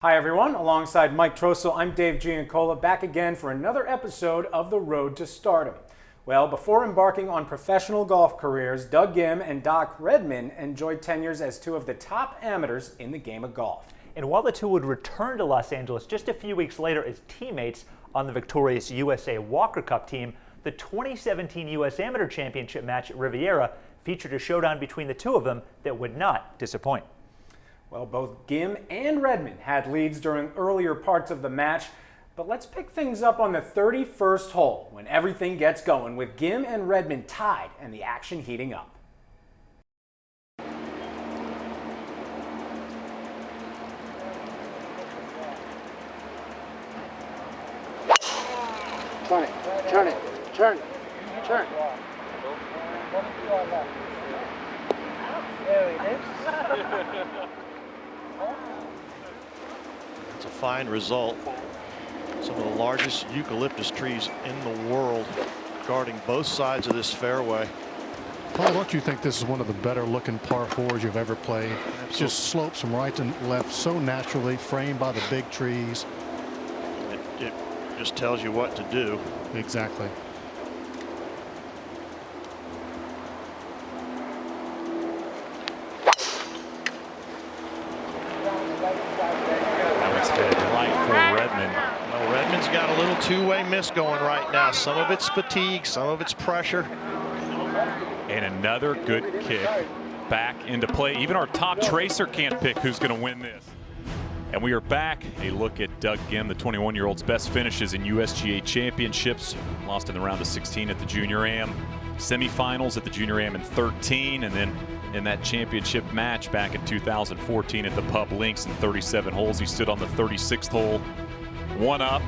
Hi everyone, alongside Mike Trossel, I'm Dave Giancola, back again for another episode of The Road to Stardom. Well, before embarking on professional golf careers, Doug Ghim and Doc Redman enjoyed tenures as two of the top amateurs in the game of golf. And while the two would return to Los Angeles just a few weeks later as teammates on the victorious USA Walker Cup team, the 2017 U.S. Amateur Championship match at Riviera featured a showdown between the two of them that would not disappoint. Well, both Ghim and Redman had leads during earlier parts of the match, but let's pick things up on the 31st hole when everything gets going with Ghim and Redman tied and the action heating up. 20, turn it, turn. There it is. It's a fine result. Some of the largest eucalyptus trees in the world guarding both sides of this fairway. Paul, don't you think this is one of the better looking par fours you've ever played? Absolutely. Just slopes from right to left so naturally, framed by the big trees. It just tells you what to do. Exactly. Now it's dead right for Redman. Well, Redman's got a little two-way miss going right now. Some of it's fatigue, some of it's pressure. And another good kick back into play. Even our top tracer can't pick who's going to win this. And we are back. A look at Doug Ghim, the 21-year-old's best finishes in USGA championships. Lost in the round of 16 at the Junior Am, semifinals at the Junior Am in 13, and then in that championship match back in 2014 at the Pub Links in 37 holes. He stood on the 36th hole, one up,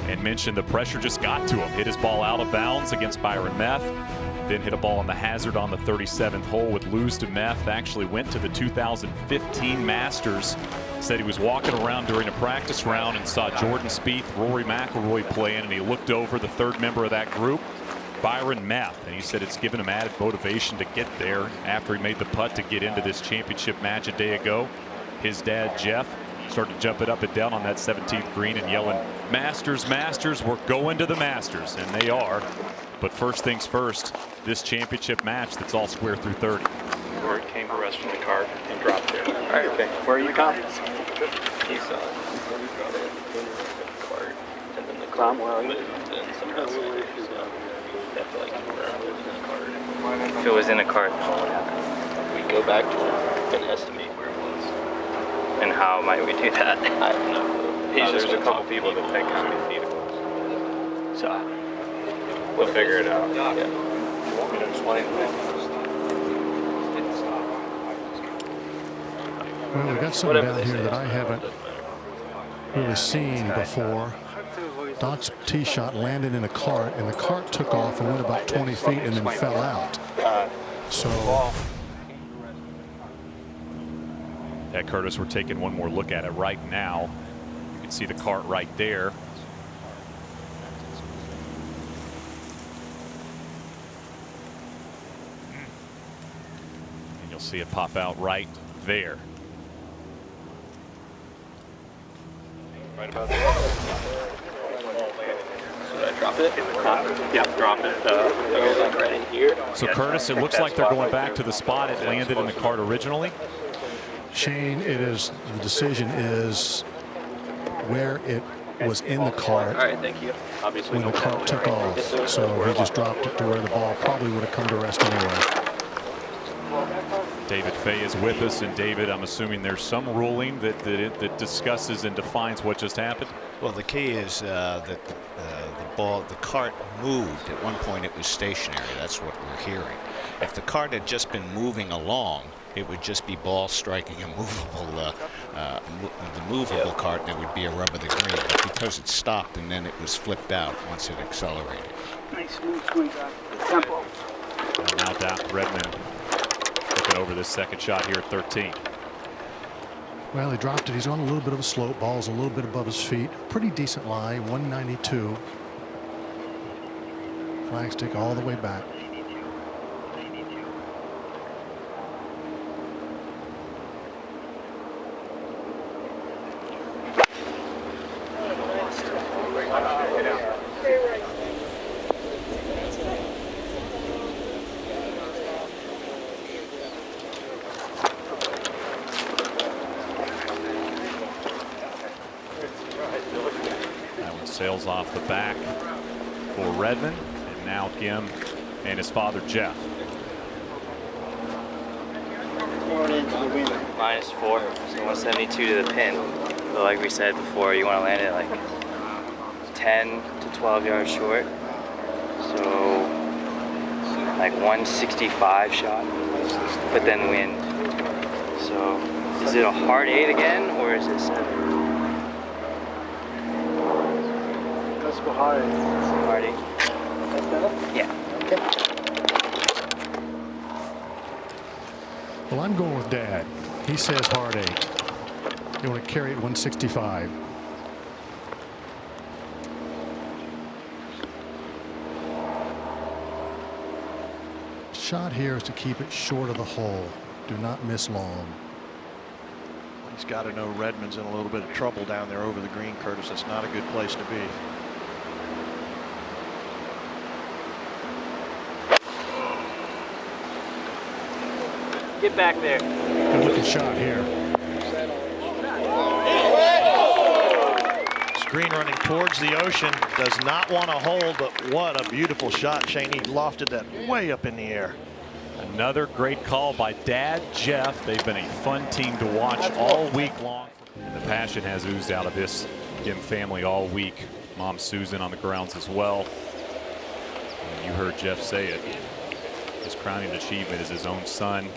and mentioned the pressure just got to him. Hit his ball out of bounds against Byron Meth. Then hit a ball on the hazard on the 37th hole with lose to Meth. Actually went to the 2015 Masters. Said he was walking around during a practice round and saw Jordan Spieth, Rory McIlroy playing, and he looked over, the third member of that group, Byron Meth, and he said it's given him added motivation to get there after he made the putt to get into this championship match a day ago. His dad, Jeff, started jumping up and down on that 17th green and yelling, "Masters, Masters, we're going to the Masters," and they are. But first things first, this championship match that's all square through 30. Word came to us from the cart and dropped it. All right, okay. Where are you from? He saw it. And then the cart where moved and someone else said it. So that's like where I was in the cart. If it was in a cart, we go back to it and estimate where it was. And how might we do that? I have no clue. There's a couple people that think how many feet it was. So we'll figure it out. Yeah. You want me to explain that? Well, we got something down here that I haven't really seen before. Doc's tee shot landed in a cart, and the cart took off and went about 20 feet and then fell out. So Yeah, Curtis, we're taking one more look at it right now. You can see the cart right there. And you'll see it pop out right there. Right about there. Should I drop it in the cart? Yeah, drop it. Right here. So Curtis, it looks like they're going back to the spot it landed in the cart originally. Shane, the decision is where it was in the cart. All right, thank you. Obviously, when the cart took off, so he just dropped it to where the ball probably would have come to rest anyway. David Fay is with us, and David, I'm assuming there's some ruling that discusses and defines what just happened. Well, the key is that the cart moved. At one point, it was stationary. That's what we're hearing. If the cart had just been moving along, it would just be ball striking a movable, the movable cart, and it would be a rub of the green. But because it stopped and then it was flipped out once it accelerated. Nice smooth swing, tempo. And now Doc Redman looking over this second shot here at 13. Well, he dropped it. He's on a little bit of a slope. Ball's a little bit above his feet. Pretty decent lie, 192. Flagstick all the way back. sails off the back for Redman, and now Gim and his father Jeff. -4, so 172 to the pin. But like we said before, you want to land it like 10 to 12 yards short. So like 165 shot, but then wind. So is it a hard 8 again, or is it 7? Let's go hard. Hard 8. That's better? Yeah. Okay. Well, I'm going with Dad. He says hard 8. You want to carry it 165. Shot here is to keep it short of the hole. Do not miss long. He's got to know Redman's in a little bit of trouble down there over the green, Curtis. That's not a good place to be. Get back there. Good looking shot here. Screen running towards the ocean, does not want to hold, but what a beautiful shot, Shane. He lofted that way up in the air. Another great call by Dad Jeff. They've been a fun team to watch all week long. And the passion has oozed out of this Gim family all week. Mom Susan on the grounds as well. And you heard Jeff say it. His crowning achievement is his own son,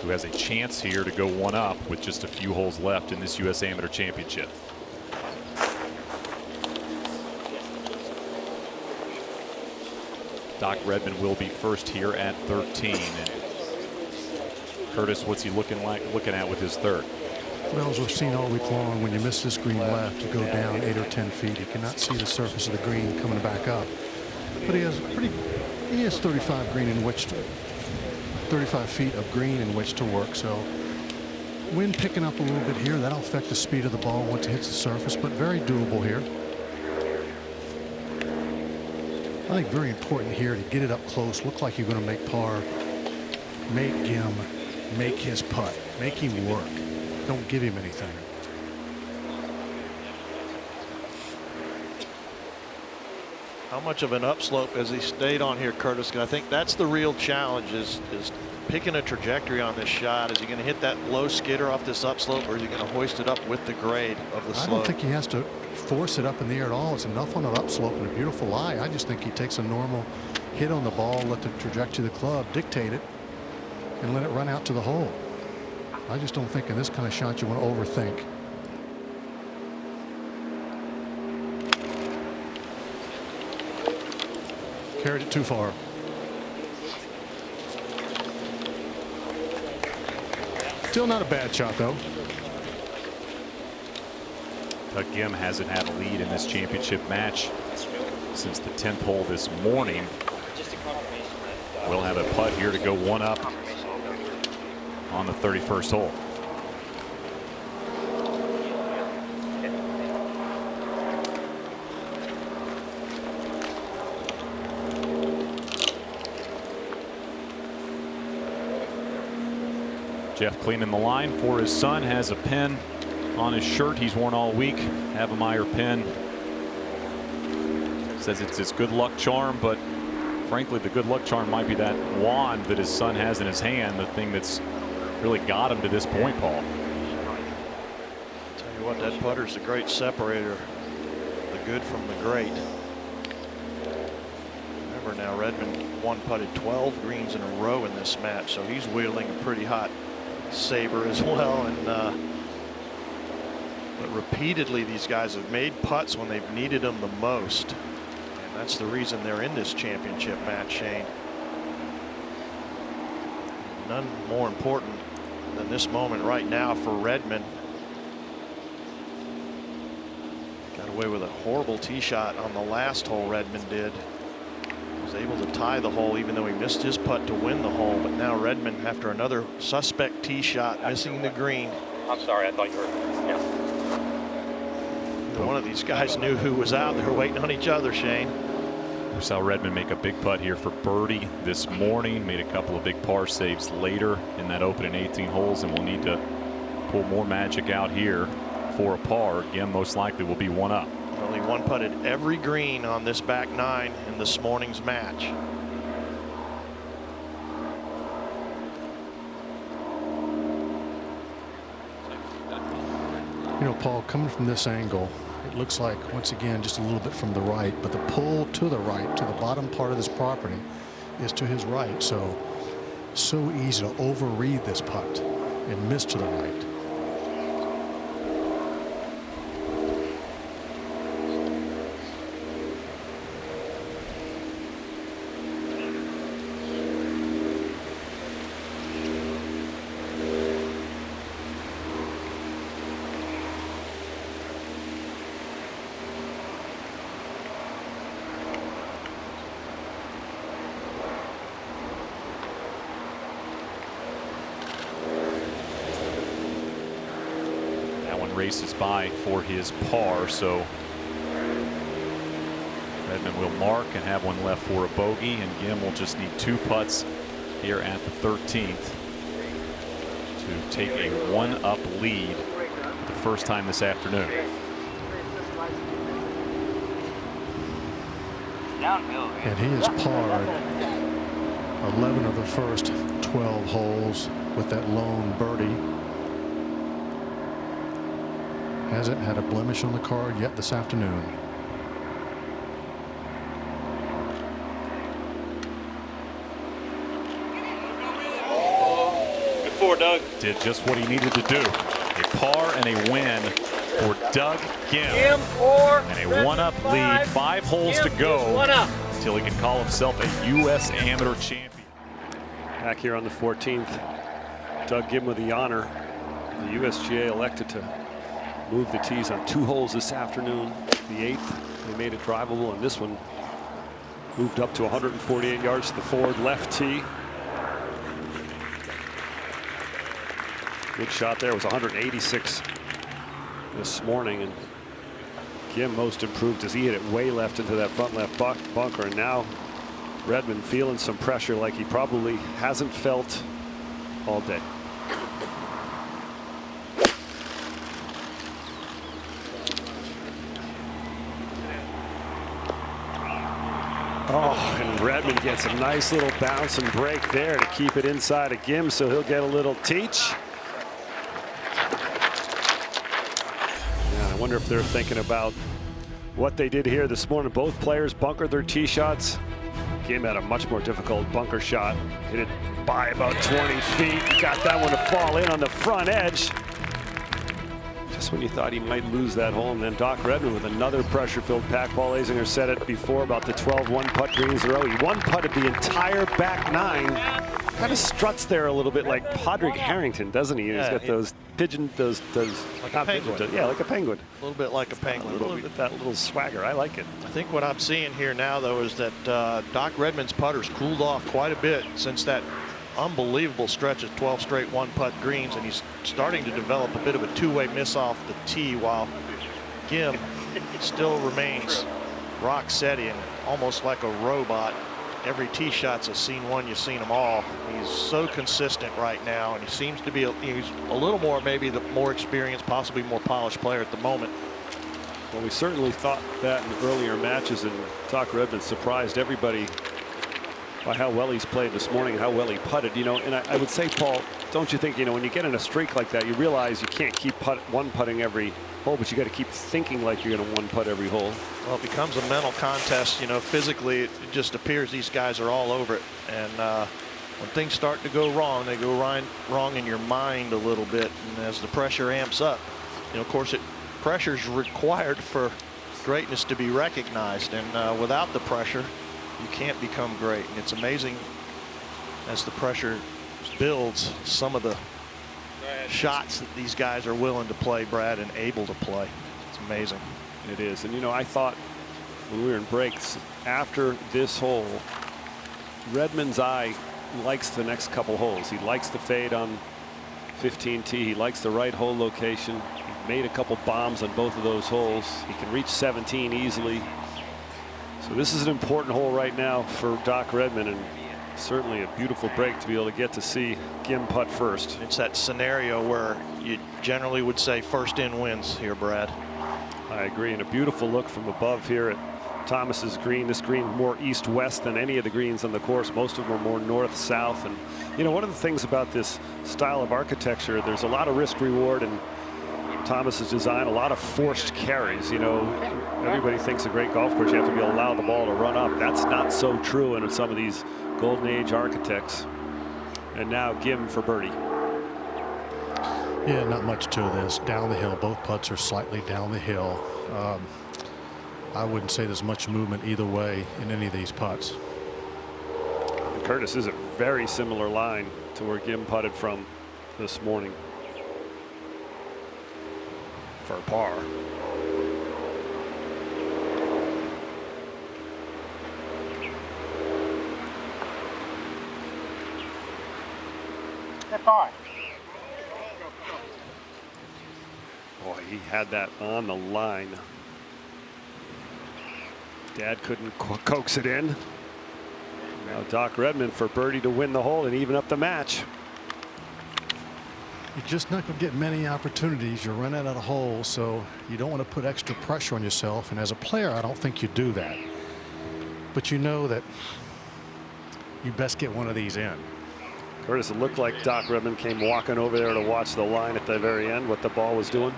who has a chance here to go one up with just a few holes left in this U.S. Amateur Championship. Doc Redman will be first here at 13. And Curtis, what's he looking at with his third? Well, as we've seen all week long, when you miss this green left, you go down 8 or 10 feet. You cannot see the surface of the green coming back up. But he has 35 green in which to 35 feet of green in which to work. So wind picking up a little bit here, that'll affect the speed of the ball once it hits the surface, but very doable here. I think very important here to get it up close. Look like you're going to make par. Make Gim make his putt. Make him work. Don't give him anything. How much of an upslope has he stayed on here, Curtis? I think that's the real challenge, is picking a trajectory on this shot. Is he going to hit that low skidder off this upslope, or is he going to hoist it up with the grade of the slope? I don't think he has to force it up in the air at all. It's enough on an upslope and a beautiful lie. I just think he takes a normal hit on the ball, let the trajectory of the club dictate it, and let it run out to the hole. I just don't think in this kind of shot you want to overthink. Carried it too far. Still not a bad shot, though. Doug Gim hasn't had a lead in this championship match since the 10th hole this morning. We'll have a putt here to go one up on the 31st hole. Jeff cleaning the line for his son, has a pin on his shirt he's worn all week. Havemeyer pin. Says it's his good luck charm, but frankly the good luck charm might be that wand that his son has in his hand, the thing that's really got him to this point, Paul. Tell you what, that putter's a great separator. The good from the great. Remember now, Redman one putted 12 greens in a row in this match, so he's wielding a pretty hot saber as well. And but repeatedly these guys have made putts when they've needed them the most, and that's the reason they're in this championship match, Shane. None more important than this moment right now for Redman. Got away with a horrible tee shot on the last hole. Redman did. Was able to tie the hole even though he missed his putt to win the hole. But now Redman, after another suspect tee shot, missing the green. I'm sorry, I thought you were. Yeah. One of these guys knew who was out there waiting on each other, Shane. We saw Redman make a big putt here for birdie this morning. Made a couple of big par saves later in that opening 18 holes, and we'll need to pull more magic out here for a par. Gim most likely will be one up. Well, he one putted every green on this back nine in this morning's match. You know, Paul, coming from this angle, it looks like, once again, just a little bit from the right, but the pull to the right, to the bottom part of this property, is to his right. So easy to overread this putt and miss to the right. Races by for his par, so Redman will mark and have one left for a bogey, and Gim will just need 2 putts here at the 13th to take a 1-up lead for the first time this afternoon. And he has parred 11 of the first 12 holes with that lone birdie. Hasn't had a blemish on the card yet this afternoon. Good for Doug. Did just what he needed to do. A par and a win for Doug Gim. And a 1-up lead. 5 holes to go until he can call himself a U.S. Amateur champion. Back here on the 14th, Doug Gim with the honor. The USGA elected to move the tees on 2 holes this afternoon. The 8th, they made it drivable, and this one moved up to 148 yards to the forward left tee. Good shot there. It was 186 this morning, and Gim most improved as he hit it way left into that front left bunker. And now Redman feeling some pressure like he probably hasn't felt all day. Oh, and Redman gets a nice little bounce and break there to keep it inside of Gim, so he'll get a little teach. Yeah, I wonder if they're thinking about what they did here this morning. Both players bunkered their tee shots. Gim had a much more difficult bunker shot. Hit it by about 20 feet. Got that one to fall in on the front edge. Just when you thought he might lose that hole, and then Doc Redman with another pressure-filled pack. Paul Azinger said it before about the 12 one-putt greens in a row. He one-putted the entire back 9. Kind of struts there a little bit like Padraig Harrington, doesn't he? He's got those pigeon, those like a penguin. Yeah, like a penguin. A little bit like a penguin. A little bit that little swagger. I like it. I think what I'm seeing here now, though, is that Doc Redman's putter's cooled off quite a bit since that unbelievable stretch of 12 straight one-putt greens, and he's starting to develop a bit of a two-way miss off the tee, while Gim still remains rock steady and almost like a robot. Every tee shot's a seen one, you've seen them all. He's so consistent right now, and he seems to be he's a little more, maybe the more experienced, possibly more polished player at the moment. Well, we certainly thought that in earlier matches, and Doc Redman surprised everybody by how well he's played this morning, how well he putted. You know, and I would say, Paul, don't you think, you know, when you get in a streak like that, you realize you can't keep one-putting every hole, but you got to keep thinking like you're going to one-putt every hole. Well, it becomes a mental contest. You know, physically, it just appears these guys are all over it. And when things start to go wrong, they go wrong in your mind a little bit. And as the pressure amps up, you know, of course, pressure's required for greatness to be recognized. And without the pressure, you can't become great. And it's amazing as the pressure builds, some of the shots that these guys are willing to play, Brad, and able to play. It's amazing. It is. And, you know, I thought when we were in breaks, after this hole, Redman's eye likes the next couple holes. He likes the fade on 15T. He likes the right hole location. He made a couple bombs on both of those holes. He can reach 17 easily. So this is an important hole right now for Doc Redman, and Certainly a beautiful break to be able to get to see Gim putt first. It's that scenario where you generally would say first in wins here, Brad. I agree, and a beautiful look from above here at Thomas's green. This green more east-west than any of the greens on the course. Most of them are more north-south. And you know, one of the things about this style of architecture, there's a lot of risk-reward in Thomas's design, a lot of forced carries. You know, everybody thinks a great golf course, you have to be able to allow the ball to run up. That's not so true in some of these Golden Age architects. And now Gim for birdie. Yeah, not much to this. Down the hill, both putts are slightly down the hill. I wouldn't say there's much movement either way in any of these putts. And Curtis is a very similar line to where Gim putted from this morning for a par. Boy, he had that on the line. Dad couldn't coax it in. Now Doc Redman for birdie to win the hole and even up the match. You're just not going to get many opportunities. You're running out of holes, so you don't want to put extra pressure on yourself. And as a player, I don't think you do that. But you know that you best get one of these in. Curtis, it looked like Doc Redman came walking over there to watch the line at the very end, what the ball was doing.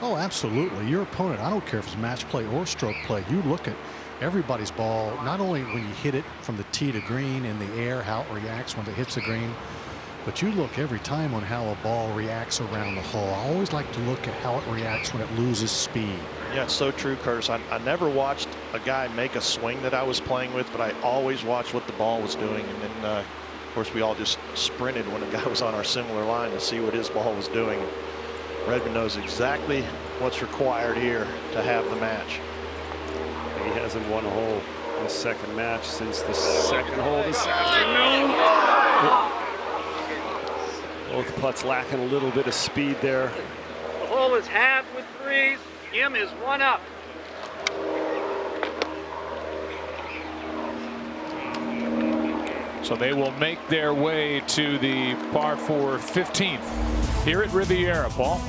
Oh, absolutely. Your opponent, I don't care if it's match play or stroke play, you look at everybody's ball, not only when you hit it from the tee to green in the air, how it reacts when it hits the green, but you look every time on how a ball reacts around the hole. I always like to look at how it reacts when it loses speed. Yeah, it's so true, Curtis. I never watched a guy make a swing that I was playing with, but I always watched what the ball was doing. And then, of course, we all just sprinted when a guy was on our similar line to see what his ball was doing. Redman knows exactly what's required here to have the match. He hasn't won a hole in his second match since the second hole this afternoon. Both putts lacking a little bit of speed there. The hole is halved with breeze. Gim is one up. So they will make their way to the par 4 15th here at Riviera. Paul?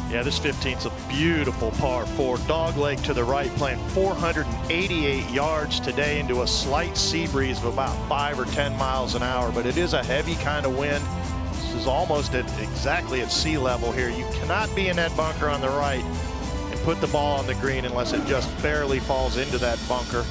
Yeah, this 15th's a beautiful par 4. Dogleg to the right, playing 488 yards today into a slight sea breeze of about 5 or 10 miles an hour, but it is a heavy kind of wind. This is almost exactly at sea level here. You cannot be in that bunker on the right and put the ball on the green unless it just barely falls into that bunker.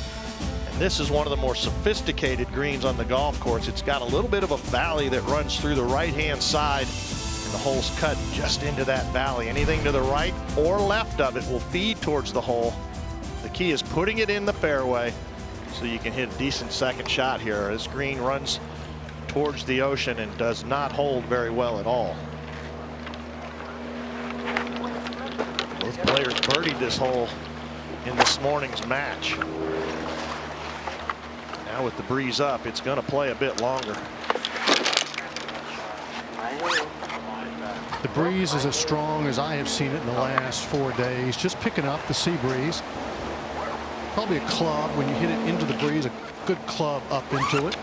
And this is one of the more sophisticated greens on the golf course. It's got a little bit of a valley that runs through the right-hand side, and the hole's cut just into that valley. Anything to the right or left of it will feed towards the hole. The key is putting it in the fairway so you can hit a decent second shot here. This green runs towards the ocean and does not hold very well at all. Both players birdied this hole in this morning's match. Now with the breeze up, it's going to play a bit longer. The breeze is as strong as I have seen it in the last 4 days. Just picking up the sea breeze. Probably a club when you hit it into the breeze, a good club up into it.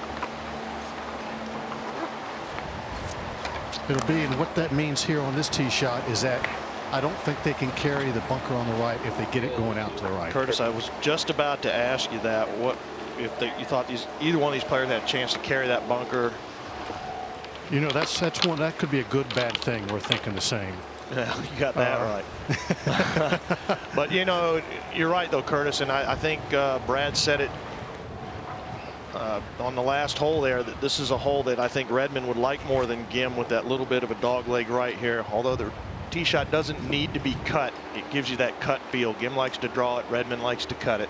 It'll be, and what that means here on this tee shot is that I don't think they can carry the bunker on the right if they get it going out to the right. Curtis, I was just about to ask you that. What if you thought either one of these players had a chance to carry that bunker? You know, that's one that could be a good bad thing. We're thinking the same. Yeah, you got that right. But you know, you're right though, Curtis, and I think Brad said it on the last hole there, that this is a hole that I think Redman would like more than Gim, with that little bit of a dog leg right here. Although the tee shot doesn't need to be cut, it gives you that cut feel. Gim likes to draw it, Redman likes to cut it.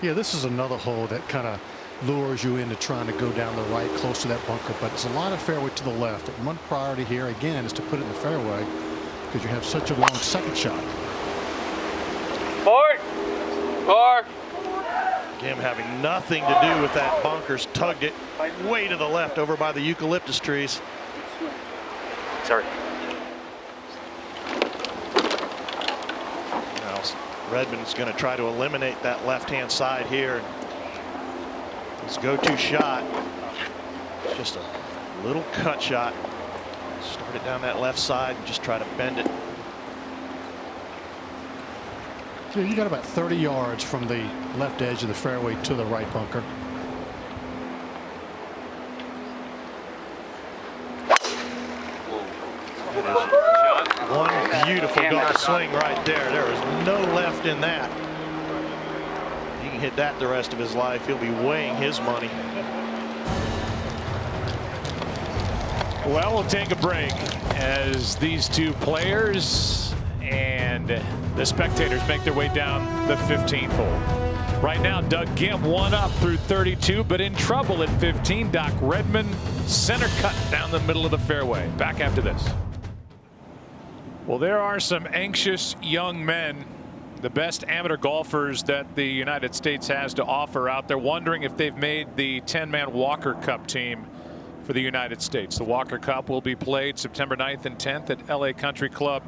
Yeah, this is another hole that kind of lures you into trying to go down the right close to that bunker, but it's a lot of fairway to the left. And one priority here again is to put it in the fairway because you have such a long second shot. Forward. Par. Gim having nothing to do with that bunkers, tugged it way to the left over by the eucalyptus trees. Sorry. Now Redman's going to try to eliminate that left-hand side here. His go-to shot Just a little cut shot. Start it down that left side and just try to bend it. So you got about 30 yards from the left edge of the fairway to the right bunker. One beautiful golf swing right there. There is no left in that. He can hit that the rest of his life. He'll be weighing his money. Well, we'll take a break as these two players and the spectators make their way down the 15th hole. Right now, Doug Ghim one up through 32, but in trouble at 15. Doc Redman, center cut down the middle of the fairway. Back after this. Well, there are some anxious young men, the best amateur golfers that the United States has to offer out there, wondering if they've made the 10-man Walker Cup team for the United States. The Walker Cup will be played September 9th and 10th at LA Country Club,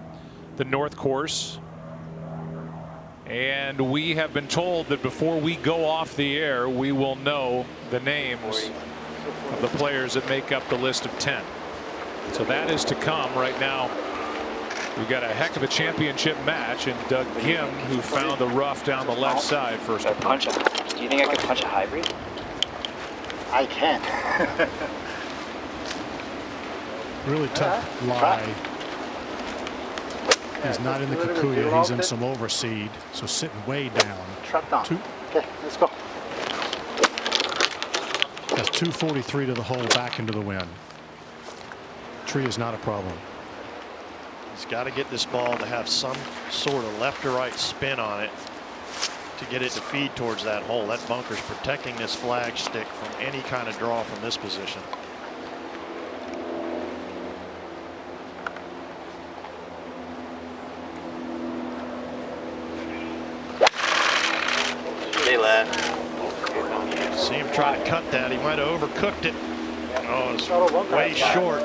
the North Course. And we have been told that before we go off the air, we will know the names of the players that make up the list of 10. So that is to come. Right now, we've got a heck of a championship match, and Doug Ghim, who found the rough down the left side first. Do you think I could punch a hybrid? I can. Really tough lie. He's not in the Kikuyu, he's in some overseed, so sitting way down. Trap down. Okay, let's go. That's 243 to the hole, back into the wind. Tree is not a problem. He's got to get this ball to have some sort of left or right spin on it to get it to feed towards that hole. That bunker's protecting this flag stick from any kind of draw from this position. See him try to cut that. He might have overcooked it. Oh, it's way short.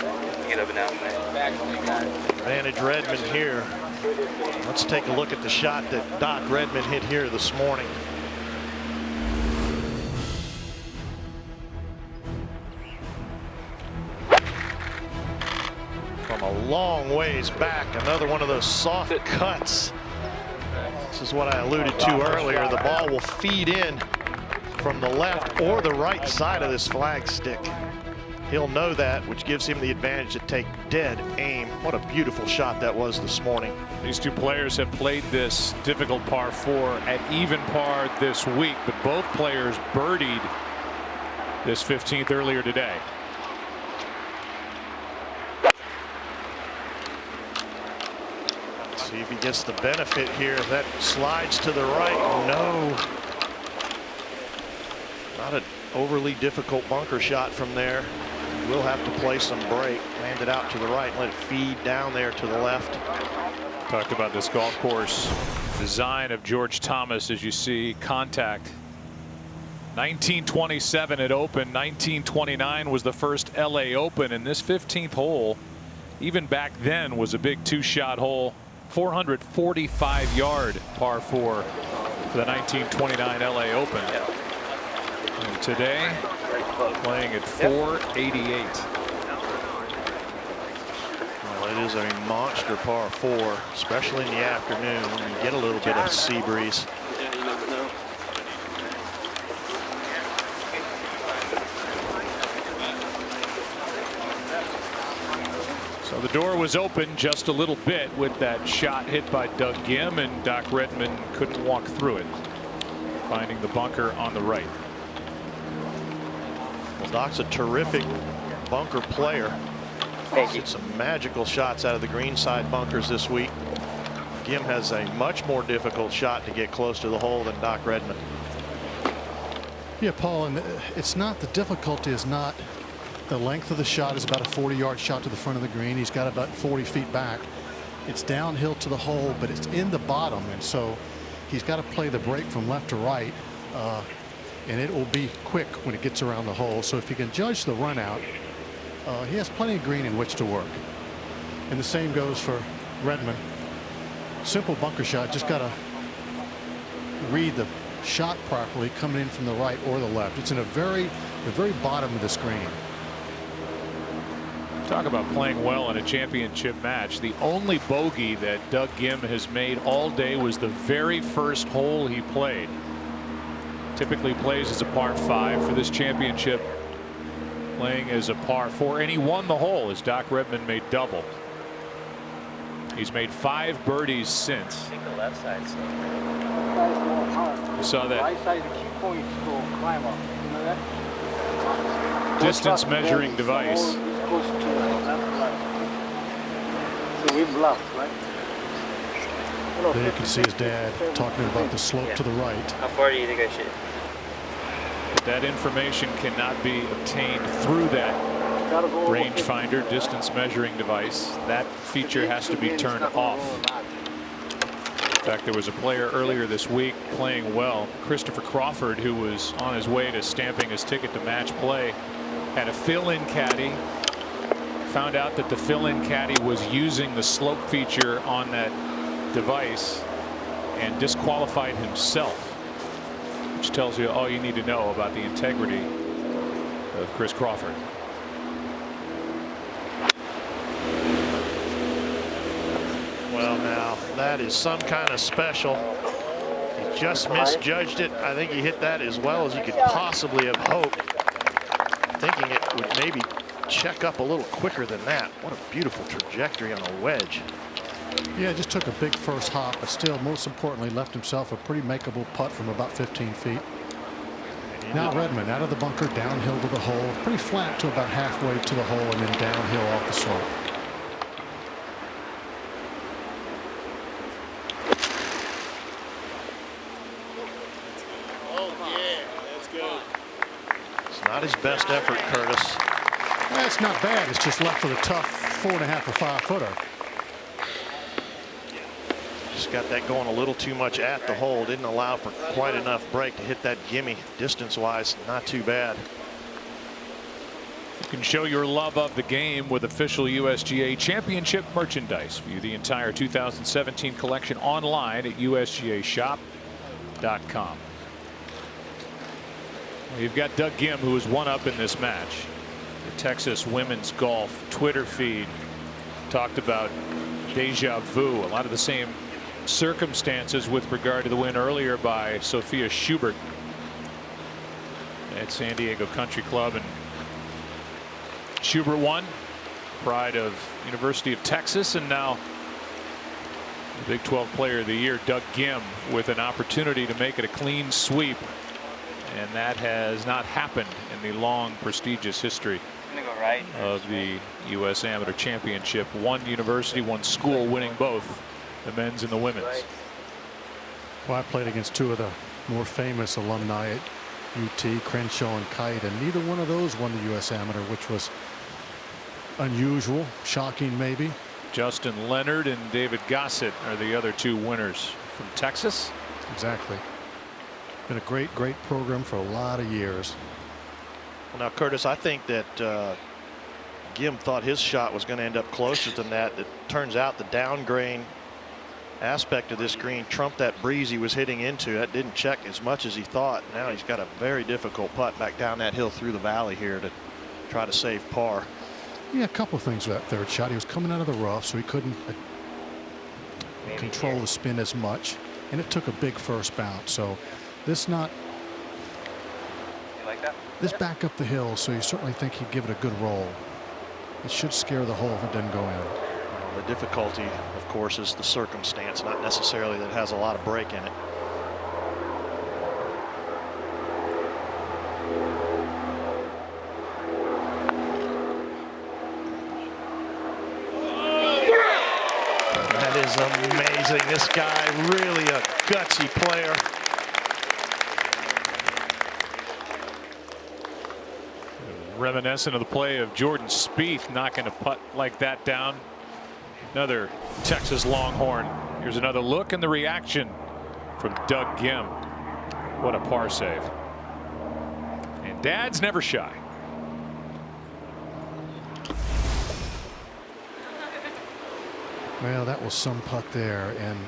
Advantage Redman here. Let's take a look at the shot that Doc Redman hit here this morning. From a long ways back, another one of those soft cuts. This is what I alluded to earlier. The ball will feed in from the left or the right side of this flag stick. He'll know that, which gives him the advantage to take dead aim. What a beautiful shot that was this morning. These two players have played this difficult par 4 at even par this week, but both players birdied this 15th earlier today. Let's see if he gets the benefit here. That slides to the right. No. Not an overly difficult bunker shot from there. We'll have to play some break, land it out to the right, and let it feed down there to the left. Talked about this golf course design of George Thomas. As you see, contact 1927 it opened. 1929 was the first LA Open, and this 15th hole, even back then, was a big 2-shot hole. 445-yard par 4 for the 1929 LA Open. And today, playing at 488. Well, it is a monster par 4, especially in the afternoon when you get a little bit of sea breeze. So the door was open just a little bit with that shot hit by Doug Ghim, and Doc Redman couldn't walk through it, finding the bunker on the right. Well, Doc's a terrific bunker player. Hit some magical shots out of the greenside bunkers this week. Ghim has a much more difficult shot to get close to the hole than Doc Redman. Yeah, Paul, and it's not, the difficulty is not the length of the shot. Is about a 40-yard shot to the front of the green. He's got about 40 feet back. It's downhill to the hole, but it's in the bottom, and so he's got to play the break from left to right, and it will be quick when it gets around the hole. So if you can judge the run out, he has plenty of green in which to work. And the same goes for Redman. Simple bunker shot, just got to read the shot properly coming in from the right or the left. It's in the very bottom of the screen. Talk about playing well in a championship match. The only bogey that Doug Ghim has made all day was the very first hole he played. Typically plays as a par 5 for this championship, playing as a par 4, and he won the hole as Doc Redman made double. He's made 5 birdies since. I think the left side. You saw that Right side, the key point is to climb up. You know that? distance measuring device. Goes to the left. So we bluff, right? There you can see his dad talking about the slope to the right. How far do you think I should? But that information cannot be obtained through that rangefinder distance measuring device. That feature has to be turned off. In fact, there was a player earlier this week playing well, Christopher Crawford, who was on his way to stamping his ticket to match play, had a fill-in caddy, found out that the fill-in caddy was using the slope feature on that device and disqualified himself, which tells you all you need to know about the integrity of Chris Crawford. Well, now that is some kind of special. He just misjudged it. I think he hit that as well as you could possibly have hoped, thinking it would maybe check up a little quicker than that. What a beautiful trajectory on a wedge. Yeah, just took a big first hop, but still, most importantly, left himself a pretty makeable putt from about 15 feet. Now Redman out of the bunker, downhill to the hole, pretty flat to about halfway to the hole, and then downhill off the slope. It's not his best effort, Curtis. That's not bad. It's just left with a tough 4.5 or 5 footer. Just got that going a little too much at the hole. Didn't allow for quite enough break to hit that gimme. Distance-wise, not too bad. You can show your love of the game with official USGA Championship merchandise. View the entire 2017 collection online at usgashop.com. You've got Doug Ghim, who is one up in this match. The Texas women's golf Twitter feed talked about deja vu, a lot of the same circumstances with regard to the win earlier by Sophia Schubert at San Diego Country Club. And Schubert won, pride of University of Texas, and now the Big 12 Player of the Year, Doug Ghim, with an opportunity to make it a clean sweep, and that has not happened in the long, prestigious history of the U.S. Amateur Championship. One university, one school winning both, the men's and the women's. Well, I played against 2 of the more famous alumni at UT, Crenshaw and Kite, and neither one of those won the U.S. Amateur, which was unusual, shocking maybe. Justin Leonard and David Gossett are the other 2 winners from Texas. Exactly. Been a great program for a lot of years. Well, now, Curtis, I think that Ghim thought his shot was going to end up closer than that. It turns out the down grain aspect of this green trumped that breeze he was hitting into. That didn't check as much as he thought. Now he's got a very difficult putt back down that hill through the valley here to try to save par. Yeah, a couple of things with that third shot. He was coming out of the rough, so he couldn't control the spin as much, and it took a big first bounce. So this back up the hill, so you certainly think he'd give it a good roll. It should scare the hole if it doesn't go in. The difficulty, of course, is the circumstance, not necessarily that it has a lot of break in it. That is amazing. This guy really a gutsy player. Reminiscent of the play of Jordan Spieth, knocking a putt like that down. Another Texas Longhorn. Here's another look and the reaction from Doug Ghim. What a par save. And Dad's never shy. Well, that was some putt there, and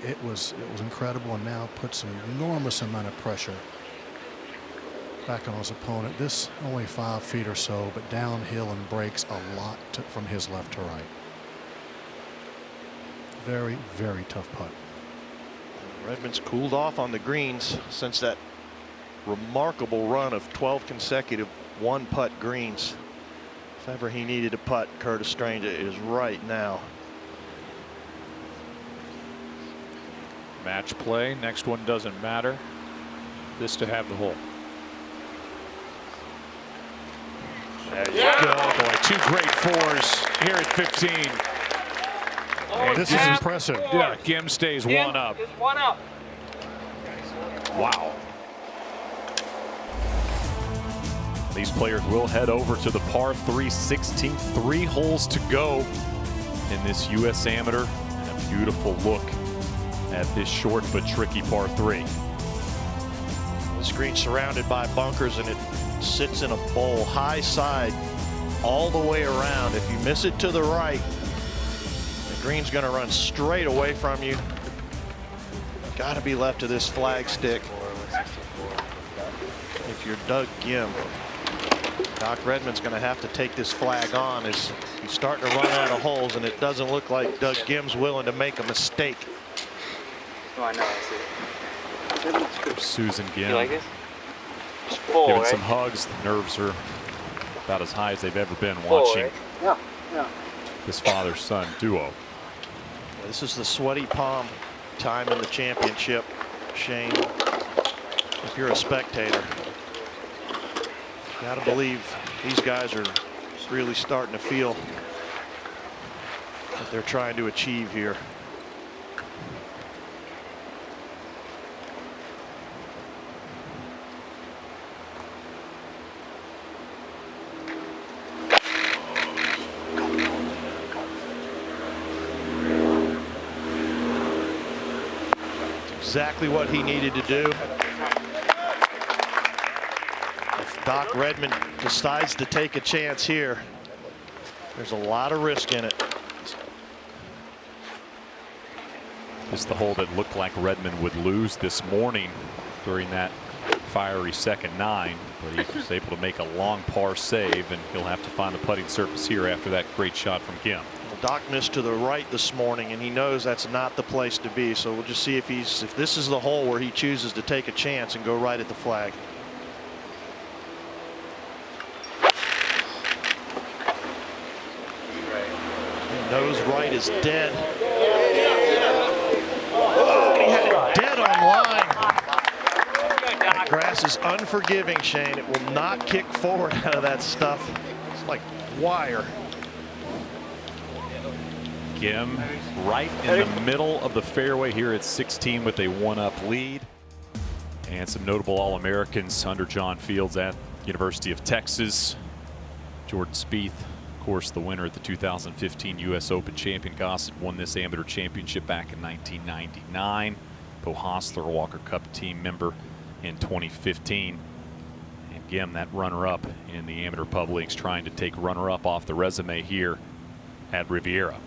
it was incredible, and now puts an enormous amount of pressure back on his opponent. This only 5 feet or so, but downhill and breaks a lot from his left to right. Very, very tough putt. Redman's cooled off on the greens since that remarkable run of 12 consecutive one-putt greens. If ever he needed a putt, Curtis Strange is right now. Match play. Next one doesn't matter. This to have the hole. There you go. Boy, 2 great 4s here at 15. And this is impressive. Yeah, Gim stays 1 up. It's 1 up. Wow. These players will head over to the par 3 16th. 3 holes to go in this U.S. Amateur. And a beautiful look at this short but tricky par 3. This green surrounded by bunkers, and it sits in a bowl high side all the way around. If you miss it to the right, the green's going to run straight away from you. Got to be left to this flag stick. If you're Doug Gim, Doc Redman's going to have to take this flag on as he's starting to run out of holes, and it doesn't look like Doug Gim's willing to make a mistake. Oh, I know, I see it. Susan Gim. You like this? It's 4, giving right? some hugs. The nerves are about as high as they've ever been 4, watching right? Yeah, yeah. this father-son duo. This is the sweaty palm time in the championship, Shane. If you're a spectator, gotta believe these guys are really starting to feel what they're trying to achieve here. Exactly what he needed to do. If Doc Redman decides to take a chance here, there's a lot of risk in it. This is the hole that looked like Redman would lose this morning during that fiery second 9, but he was able to make a long par save, and he'll have to find the putting surface here after that great shot from Gim. Doc missed to the right this morning, and he knows that's not the place to be. So we'll just see if this is the hole where he chooses to take a chance and go right at the flag. He knows right is dead. Oh, he had it dead on line. That grass is unforgiving, Shane. It will not kick forward out of that stuff. It's like wire. Gim right in the middle of the fairway here at 16 with a 1-up lead. And some notable All-Americans under John Fields at University of Texas. Jordan Spieth, of course, the winner at the 2015 U.S. Open champion. Gossett won this amateur championship back in 1999. Bo Hostler, Walker Cup team member in 2015. And Gim, that runner-up in the amateur pub leagues, trying to take runner-up off the resume here at Riviera.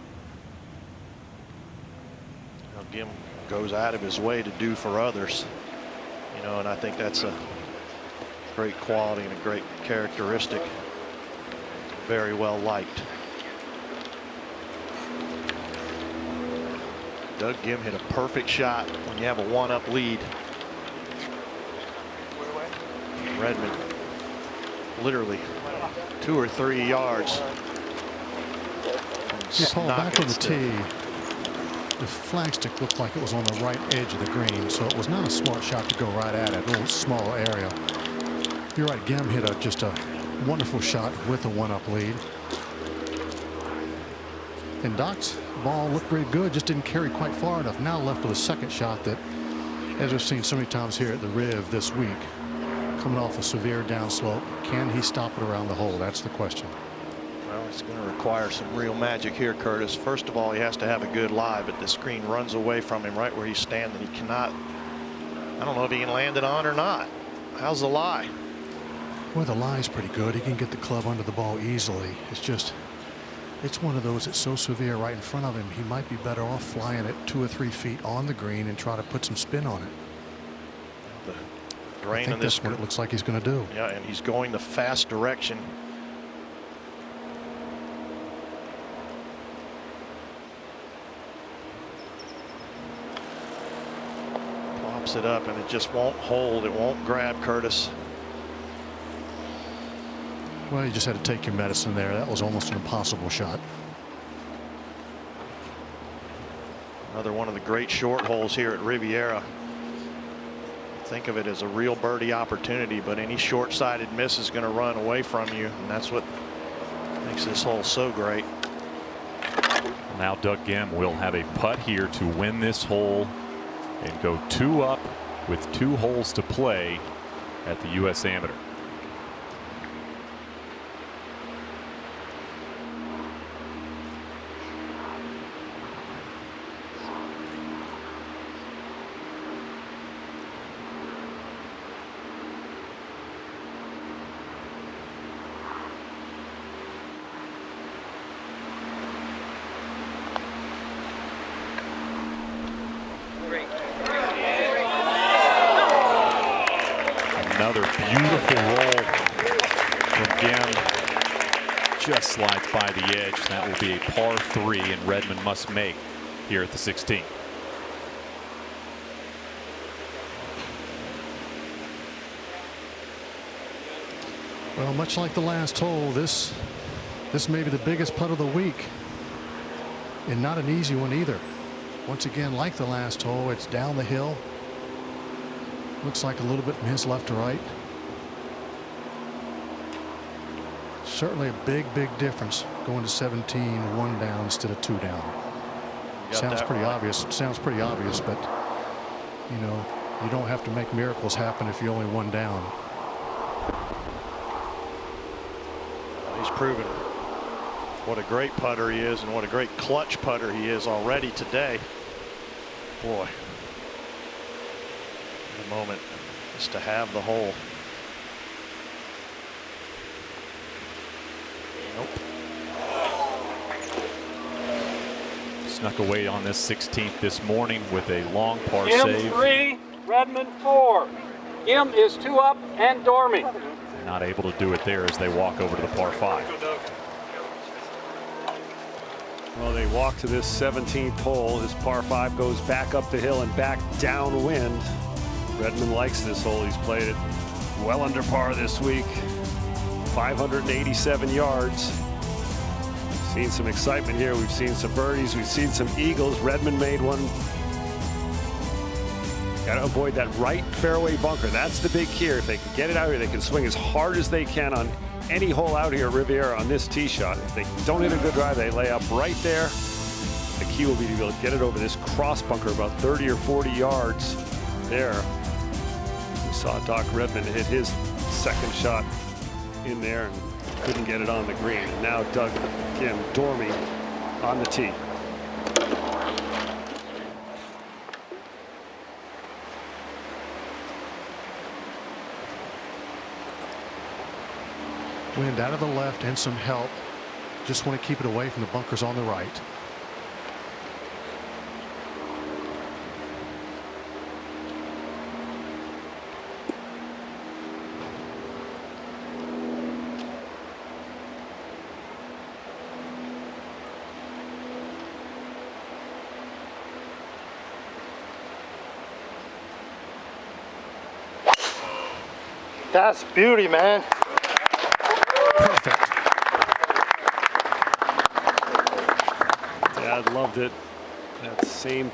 Gim goes out of his way to do for others, you know, and I think that's a great quality and a great characteristic. Very well liked. Doug Gim hit a perfect shot when you have a 1-up lead. Redman literally 2 or 3 yards. Paul, back on the tee. The flagstick looked like it was on the right edge of the green, so it was not a smart shot to go right at it, a little small area. You're right, Gim hit just a wonderful shot with a 1-up lead. And Doc's ball looked pretty good, just didn't carry quite far enough. Now left with a second shot that, as we've seen so many times here at the Riv this week, coming off a severe downslope. Can he stop it around the hole? That's the question. Well, it's going to require some real magic here, Curtis. First of all, he has to have a good lie, but the screen runs away from him right where he's standing. He cannot, I don't know if he can land it on or not. How's the lie? Well, the lie's pretty good. He can get the club under the ball easily. It's just, it's one of those that's so severe right in front of him. He might be better off flying it 2 or 3 feet on the green and try to put some spin on it. Drain I think in this. that's what it looks like he's going to do. Yeah, and he's going the fast direction. Pops it up, and it just won't hold. It won't grab, Curtis. Well, you just had to take your medicine there. That was almost an impossible shot. Another one of the great short holes here at Riviera. Think of it as a real birdie opportunity, but any short-sided miss is going to run away from you, and that's what makes this hole so great. Now Doug Ghim will have a putt here to win this hole and go 2 up with 2 holes to play at the U.S. Amateur. Another beautiful roll from Ghim. Just slides by the edge. That will be a par 3, and Redmond must make here at the 16th. Well, much like the last hole, this may be the biggest putt of the week, and not an easy one either. Once again, like the last hole, it's down the hill. Looks like a little bit from his left to right. Certainly a big difference going to 17, 1 down instead of 2 down. Sounds pretty obvious. Sounds pretty obvious, but you know, you don't have to make miracles happen if you're only 1 down. He's proven what a great putter he is and what a great clutch putter he is already today. Boy, the moment is to have the hole. Nope. Snuck away on this 16th this morning with a long par Ghim save. 3, Redmond 4. Ghim is 2 up and Dormy. Not able to do it there as they walk over to the par 5. Well, they walk to this 17th hole. This par 5 goes back up the hill and back downwind. Redmond likes this hole. He's played it well under par this week. 587 yards. We've seen some excitement here. We've seen some birdies. We've seen some eagles. Redmond made one. Got to avoid that right fairway bunker. That's the big key here. If they can get it out here, they can swing as hard as they can on any hole out here at Riviera on this tee shot. If they don't hit a good drive, they lay up right there. The key will be to be able to get it over this cross bunker about 30 or 40 yards there. We saw Doc Redmond hit his second shot in there and couldn't get it on the green. And now Doug Ghim, Dormy on the tee. Wind out of the left and some help. Just want to keep it away from the bunkers on the right. That's beauty, man. Perfect. Dad loved it. That same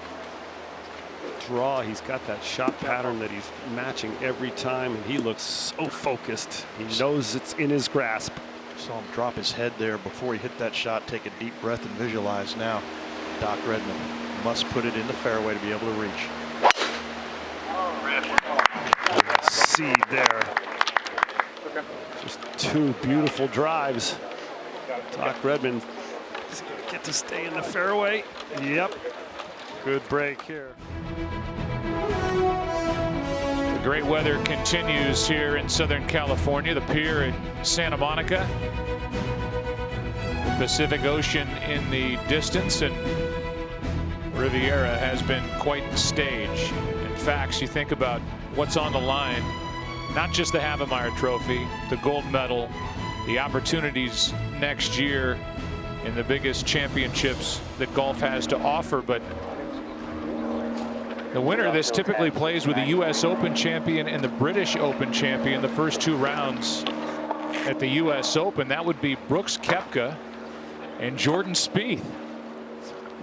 draw. He's got that shot pattern that he's matching every time, and he looks so focused. He knows it's in his grasp. Saw him drop his head there before he hit that shot. Take a deep breath and visualize now. Doc Redmond must put it in the fairway to be able to reach. Seed there. Just 2 beautiful drives. Doc Redmond is going to get to stay in the fairway. Yep. Good break here. The great weather continues here in Southern California. The pier at Santa Monica. The Pacific Ocean in the distance, and Riviera has been quite the stage. In fact, you think about what's on the line not just the Havemeyer Trophy, the gold medal, the opportunities next year in the biggest championships that golf has to offer. But the winner of this typically plays with the U.S. Open champion and the British Open champion the first 2 rounds at the U.S. Open. That would be Brooks Koepka and Jordan Spieth.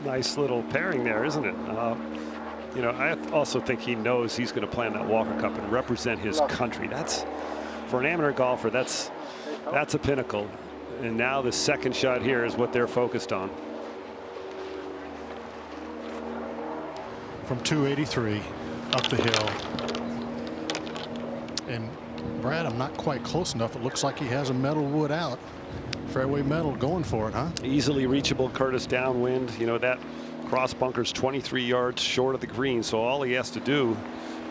Nice little pairing there, isn't it? You know, I also think he knows he's going to play in that Walker Cup and represent his country. That's, for an amateur golfer, that's a pinnacle. And now the second shot here is what they're focused on. From 283 up the hill. And Brad, I'm not quite close enough. It looks like he has a metal wood out. Fairway metal going for it, huh? Easily reachable, Curtis, downwind. You know, that cross bunker's 23 yards short of the green, so all he has to do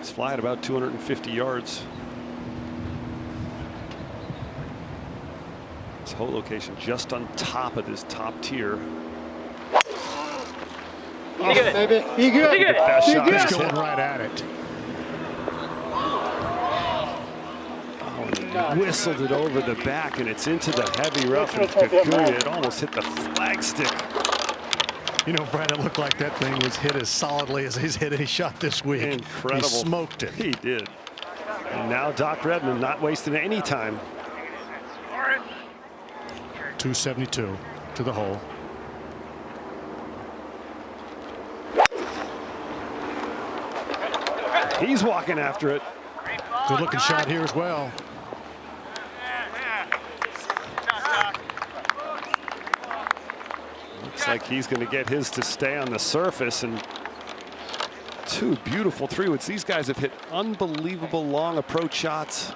is fly at about 250 yards. This whole location just on top of this top tier. He good, baby. He good. The best shot He's he's going hit. right at it. Oh, and he whistled it over the back, and it's into the heavy rough of Kikuyu. It almost hit the flagstick. You know, Brad, it looked like that thing was hit as solidly as he's hit any shot this week. Incredible. He smoked it. He did. And now Doc Redman not wasting any time. 272 to the hole. He's walking after it. Good looking shot here as well. Looks like he's going to get his to stay on the surface, and 2 beautiful 3-woods. These guys have hit unbelievable long approach shots.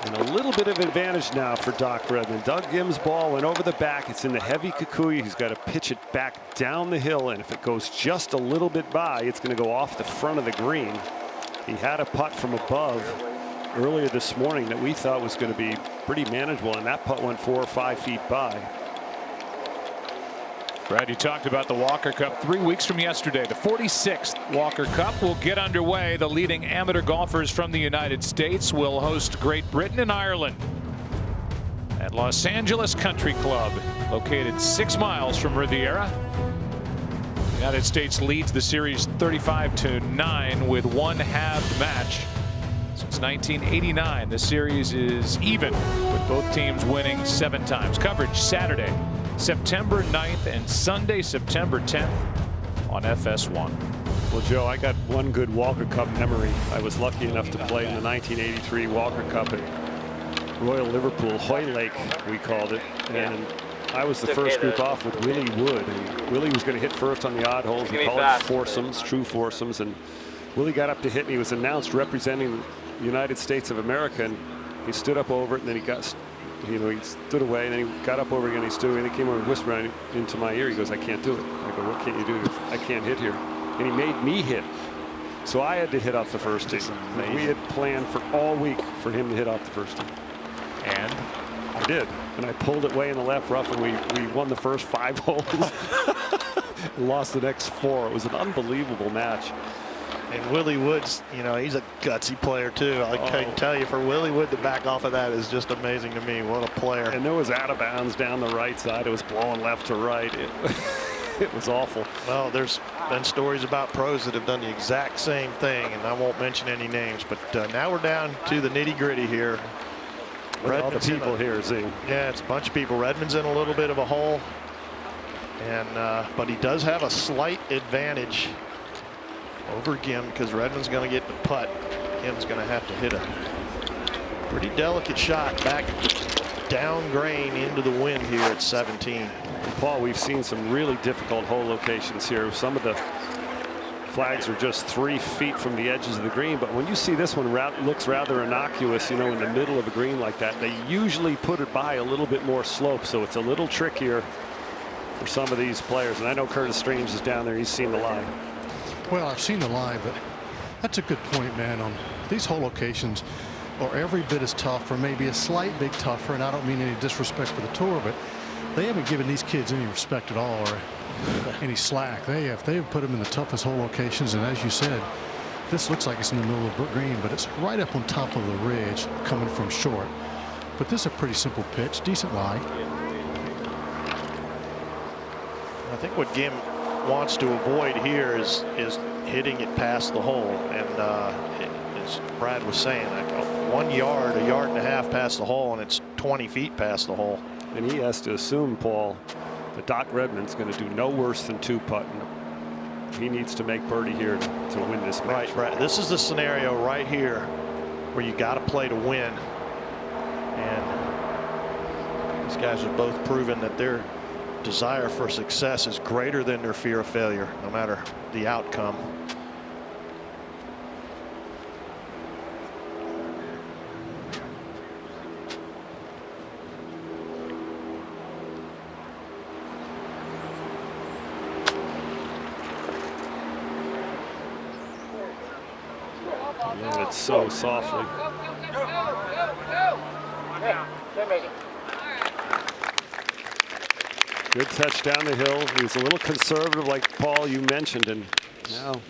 And a little bit of advantage now for Doc Redman. Doug Gim's ball went over the back. It's in the heavy Kikuyu. He's got to pitch it back down the hill, and if it goes just a little bit by, it's going to go off the front of the green. He had a putt from above earlier this morning that we thought was going to be pretty manageable, and that putt went 4 or 5 feet by. Brad, you talked about the Walker Cup 3 weeks from yesterday. The 46th Walker Cup will get underway. The leading amateur golfers from the United States will host Great Britain and Ireland at Los Angeles Country Club, located 6 miles from Riviera. The United States leads the series 35-9 with 1 halved match. Since 1989, the series is even, with both teams winning 7 times. Coverage Saturday, September 9th and Sunday, September 10th on FS1. Well, Joe, I got one good Walker Cup memory. I was lucky enough to play in the 1983 Walker Cup at Royal Liverpool, Hoylake, we called it. And I was the first group off with Willie Wood. And Willie was going to hit first on the odd holes. We call it foursomes, true foursomes. And Willie got up to hit, and he was announced representing the United States of America. And he stood up over it, and then he got, you know, he stood away, and then he got up over again. He stood away, and he came over and whispered into my ear. He goes, "I can't do it." I go, "What can't you do?" He goes, "I can't hit here." And he made me hit. So I had to hit off the first tee. We had planned for all week for him to hit off the first tee. And I did. And I pulled it way in the left rough, and we won the first 5 holes. Lost the next 4. It was an unbelievable match. And Willie Wood's, you know, he's a gutsy player too. I can tell you, for Willie Wood to back off of that is just amazing to me. What a player. And there was out of bounds down the right side. It was blowing left to right. It was awful. Well, there's been stories about pros that have done the exact same thing, and I won't mention any names, but now we're down to the nitty-gritty here. All the people here, see. Yeah, it's a bunch of people. Redman's in a little bit of a hole, and but he does have a slight advantage over Gim because Redman's going to get the putt. Gim's going to have to hit a pretty delicate shot back down grain into the wind here at 17. And Paul, we've seen some really difficult hole locations here. Some of the flags are just 3 feet from the edges of the green, but when you see this one looks rather innocuous, you know, in the middle of a green like that, they usually put it by a little bit more slope, so it's a little trickier for some of these players. And I know Curtis Strange is down there. He's seen the lie. Well, I've seen the lie, but that's a good point, man. On these hole locations are every bit as tough, or maybe a slight bit tougher, and I don't mean any disrespect for the tour, but they haven't given these kids any respect at all or any slack. They have put them in the toughest hole locations, and as you said, This looks like it's in the middle of the green, but it's right up on top of the ridge coming from short. But this is a pretty simple pitch, decent lie. I think what Gim wants to avoid here is hitting it past the hole. And as Brad was saying, 1 yard, a yard and a half past the hole, and it's 20 feet past the hole. And he has to assume, Paul, that Doc Redman's going to do no worse than 2-putt. He needs to make birdie here to win this match. Right. This is the scenario right here where you got to play to win. And these guys have both proven that their desire for success is greater than their fear of failure, no matter the outcome. It's so softly. Good touch down the hill. He was a little conservative, like Paul, you mentioned, and now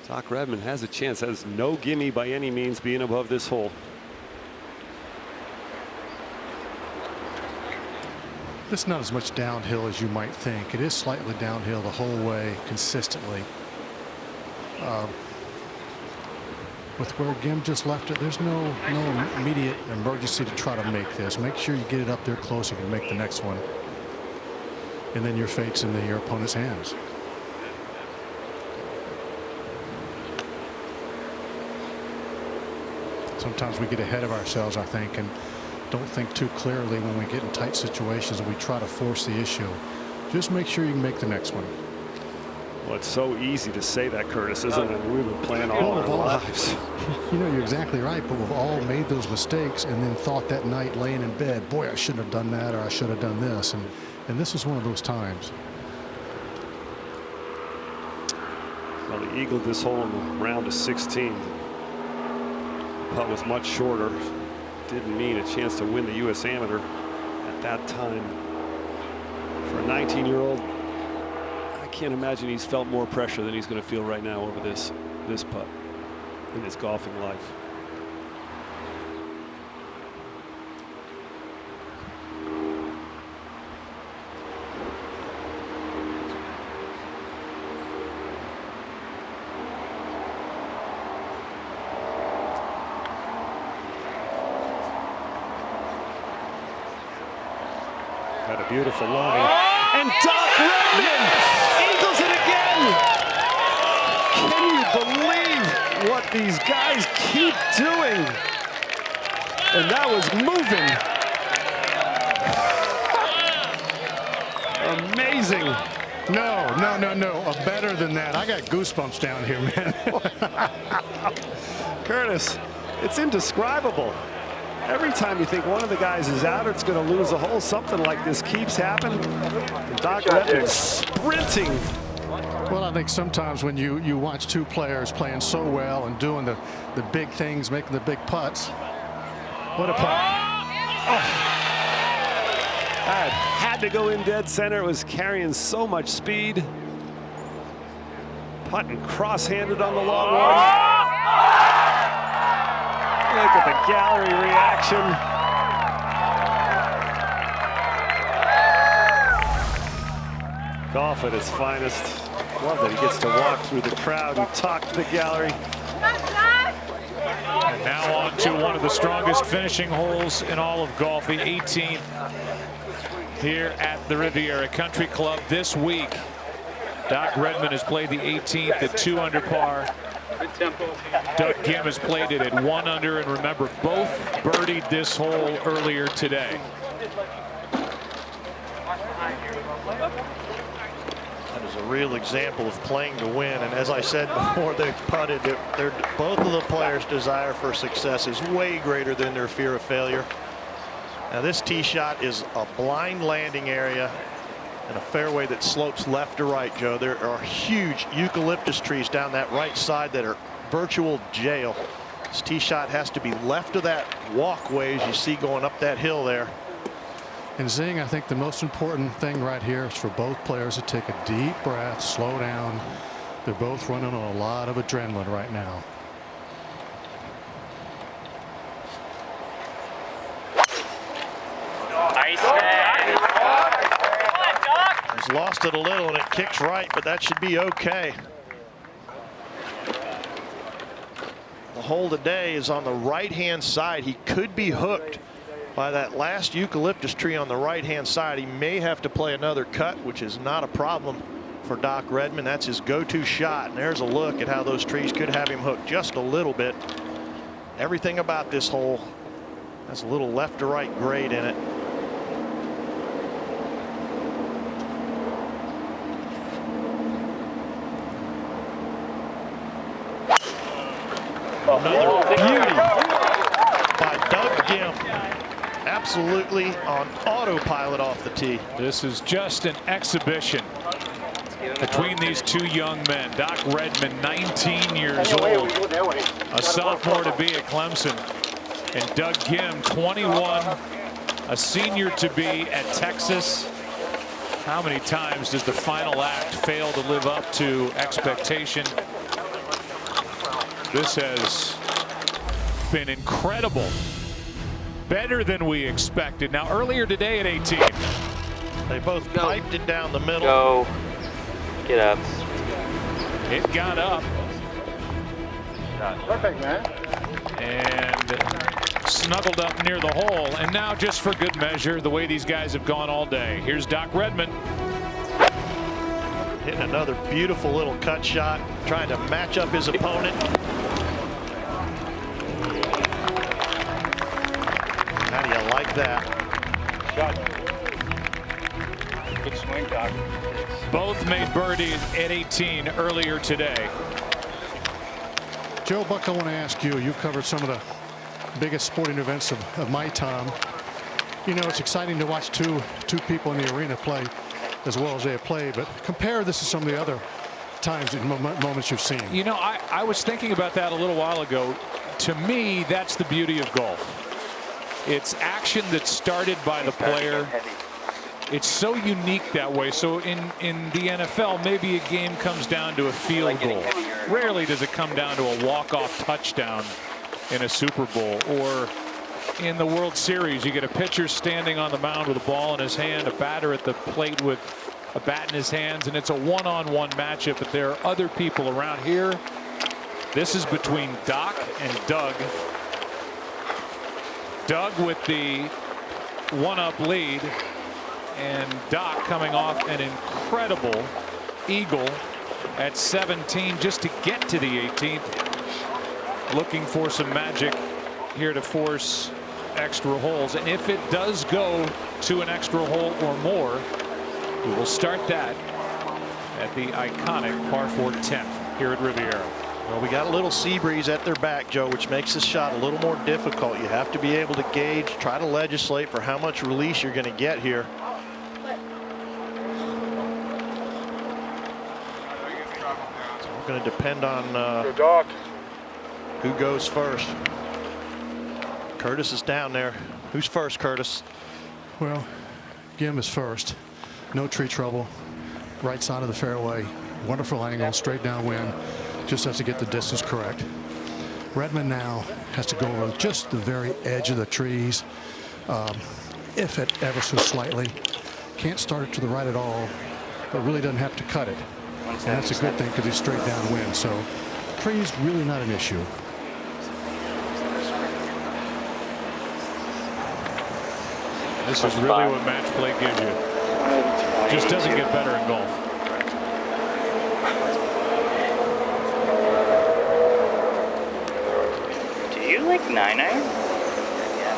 Doc Redman has a chance. Has no gimme by any means being above this hole. This is not as much downhill as you might think. It is slightly downhill the whole way consistently. With where Gim just left it, there's no immediate emergency to try to make this. Make sure you get it up there close, you can make the next one. And then your fate's in your opponent's hands. Sometimes we get ahead of ourselves, I think, and don't think too clearly when we get in tight situations and we try to force the issue. Just make sure you can make the next one. Well, it's so easy to say that, Curtis, isn't it? We've been playing all our lives. You know, you're exactly right, but we've all made those mistakes and then thought that night laying in bed, boy, I shouldn't have done that, or I should have done this. And this is one of those times. Well, he eagled this hole in the round of 16. The putt was much shorter. Didn't mean a chance to win the U.S. Amateur at that time. For a 19-year-old, I can't imagine he's felt more pressure than he's going to feel right now over this putt in his golfing life. Got a beautiful line. And Doc Redman eagles it again. Can you believe what these guys keep doing? And that was moving. Amazing. No. Better than that. I got goosebumps down here, man. Curtis, it's indescribable. Every time you think one of the guys is out or it's going to lose a hole, something like this keeps happening. And Doc Redman sprinting. Well, I think sometimes when you watch two players playing so well and doing the big things, making the big putts. What a putt. Oh. That had to go in dead center. It was carrying so much speed. Putting cross-handed on the long one. Look at the gallery reaction. Golf at its finest. Love that he gets to walk through the crowd and talk to the gallery. And now on to one of the strongest finishing holes in all of golf, the 18th here at the Riviera Country Club this week. Doc Redman has played the 18th at 2 under par. Doug Gim has played it at 1 under, and remember, both birdied this hole earlier today. That is a real example of playing to win, and as I said before they putted, both of the players' desire for success is way greater than their fear of failure. Now this tee shot is a blind landing area and a fairway that slopes left to right, Joe. There are huge eucalyptus trees down that right side that are virtual jail. This tee shot has to be left of that walkway as you see going up that hill there. And Zing, I think the most important thing right here is for both players to take a deep breath, slow down, They're both running on a lot of adrenaline right now. He's lost it a little and it kicks right, but that should be okay. The hole today is on the right-hand side. He could be hooked by that last eucalyptus tree on the right-hand side. He may have to play another cut, which is not a problem for Doc Redman. That's his go-to shot. And there's a look at how those trees could have him hooked just a little bit. Everything about this hole has a little left to right grade in it. Another beauty by Doug Gim. Absolutely on autopilot off the tee. This is just an exhibition between these two young men. Doc Redman, 19 years old, a sophomore to be at Clemson, and Doug Gim, 21, a senior to be at Texas. How many times does the final act fail to live up to expectation? This has been incredible. Better than we expected. Now, earlier today at 18. They both piped it down the middle. Go. Get up. It got up. Perfect, man. And snuggled up near the hole. And now, just for good measure, the way these guys have gone all day. Here's Doc Redman. Hitting another beautiful little cut shot, trying to match up his opponent. How do you like that? Good swing, Doc. Both made birdies at 18 earlier today. Joe Buck, I want to ask you, you've covered some of the biggest sporting events of my time. You know, it's exciting to watch two people in the arena play as well as they have played, but compare this to some of the other times and moments you've seen. You know, I was thinking about that a little while ago. To me, that's the beauty of golf. It's action that's started by the player. It's so unique that way. So in the NFL, maybe a game comes down to a field goal. Rarely does it come down to a walk-off touchdown in a Super Bowl. Or in the World Series, you get a pitcher standing on the mound with a ball in his hand, a batter at the plate with a bat in his hands, and it's a one-on-one matchup. But there are other people around here. This is between Doc and Doug. Doug with the one-up lead, and Doc coming off an incredible eagle at 17 just to get to the 18th. Looking for some magic here to force extra holes, and if it does go to an extra hole or more, we will start that at the iconic par 4 10th here at Riviera. Well, we got a little sea breeze at their back, Joe, which makes this shot a little more difficult. You have to be able to gauge, try to legislate for how much release you're going to get here. So we're going to depend on who goes first. Curtis is down there. Who's first, Curtis? Well, Gim is first. No tree trouble. Right side of the fairway. Wonderful angle, straight downwind. Just has to get the distance correct. Redman now has to go over just the very edge of the trees, if it ever so slightly. Can't start it to the right at all, but really doesn't have to cut it. And that's a good thing because he's straight downwind. So trees really not an issue. This is really what match play gives you. Just doesn't get better in golf. Do you like 9-iron? Yeah.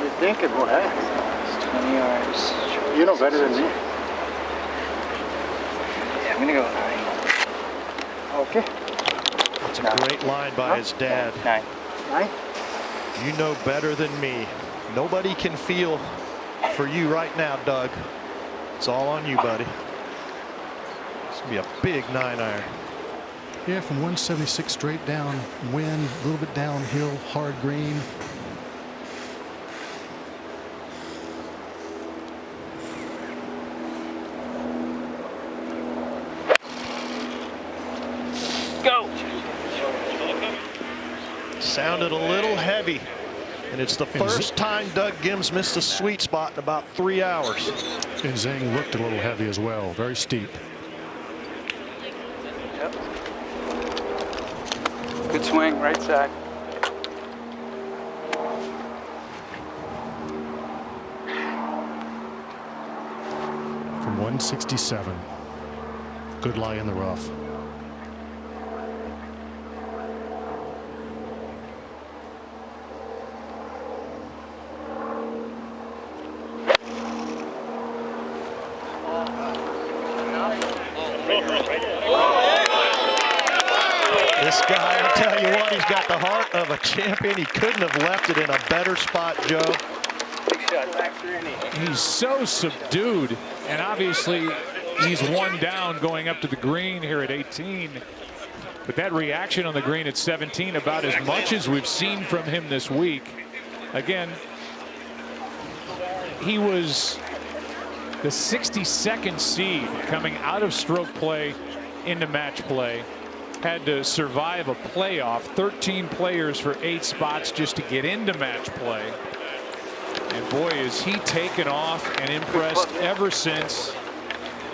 You think it will, eh? It's 20 yards. You know better than me. Yeah, I'm gonna go 9. Okay. That's a great line by his dad. 9. 9? You know better than me. Nobody can feel for you right now, Doug. It's all on you, buddy. It's gonna be a big 9-iron. Yeah, from 176 straight down wind, a little bit downhill, hard green. sounded a little heavy. And it's the first time Doug Gim's missed a sweet spot in about 3 hours. And Zhang looked a little heavy as well, very steep. Yep. Good swing, right side. From 167. Good lie in the rough. This guy, I'll tell you what, he's got the heart of a champion. He couldn't have left it in a better spot, Joe. He's so subdued, and obviously he's one down going up to the green here at 18. But that reaction on the green at 17, about as much as we've seen from him this week. Again, he was the 62nd seed coming out of stroke play into match play. Had to survive a playoff, 13 players for 8 spots just to get into match play. And boy, is he taken off and impressed ever since.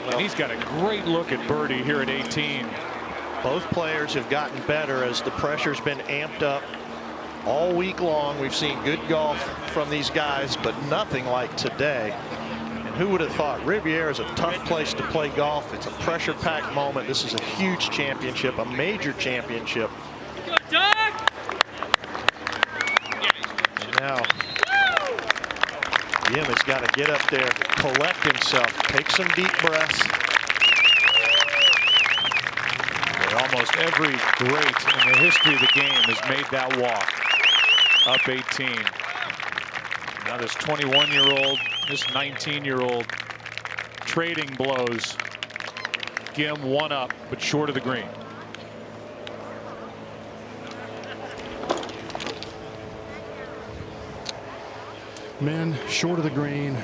And he's got a great look at birdie here at 18. Both players have gotten better as the pressure's been amped up all week long. We've seen good golf from these guys, but nothing like today. And who would have thought? Riviera is a tough place to play golf. It's a pressure-packed moment. This is a huge championship, a major championship. And now Gim has got to get up there, collect himself, take some deep breaths. Almost every great in the history of the game has made that walk up 18. Now this 21-year-old, this 19-year-old trading blows. Gim one up, but short of the green. Men short of the green.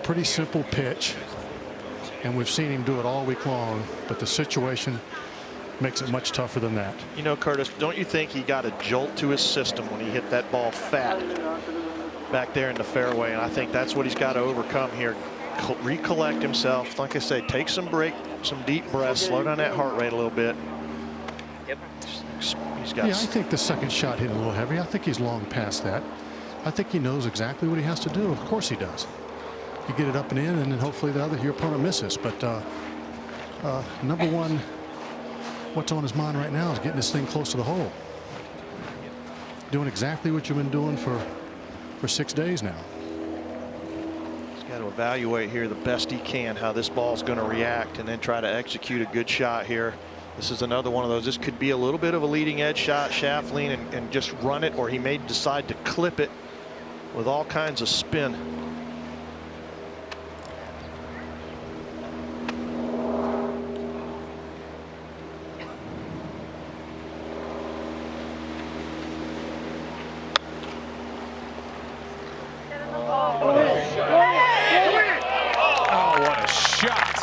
Pretty simple pitch. And we've seen him do it all week long, but the situation makes it much tougher than that. You know, Curtis, don't you think he got a jolt to his system when he hit that ball fat back there in the fairway? And I think that's what he's got to overcome here. Recollect himself. Like I say, take some deep breaths, slow down that heart rate a little bit. Yep. He's got. Yeah, I think the second shot hit a little heavy. I think he's long past that. I think he knows exactly what he has to do. Of course he does. You get it up and in, and then hopefully your opponent misses. But number one, what's on his mind right now is getting this thing close to the hole. Doing exactly what you've been doing for 6 days now. He's got to evaluate here the best he can how this ball's going to react, and then try to execute a good shot here. This is another one of those. This could be a little bit of a leading edge shot, shaft lean, and just run it, or he may decide to clip it with all kinds of spin. Oh, what a shot.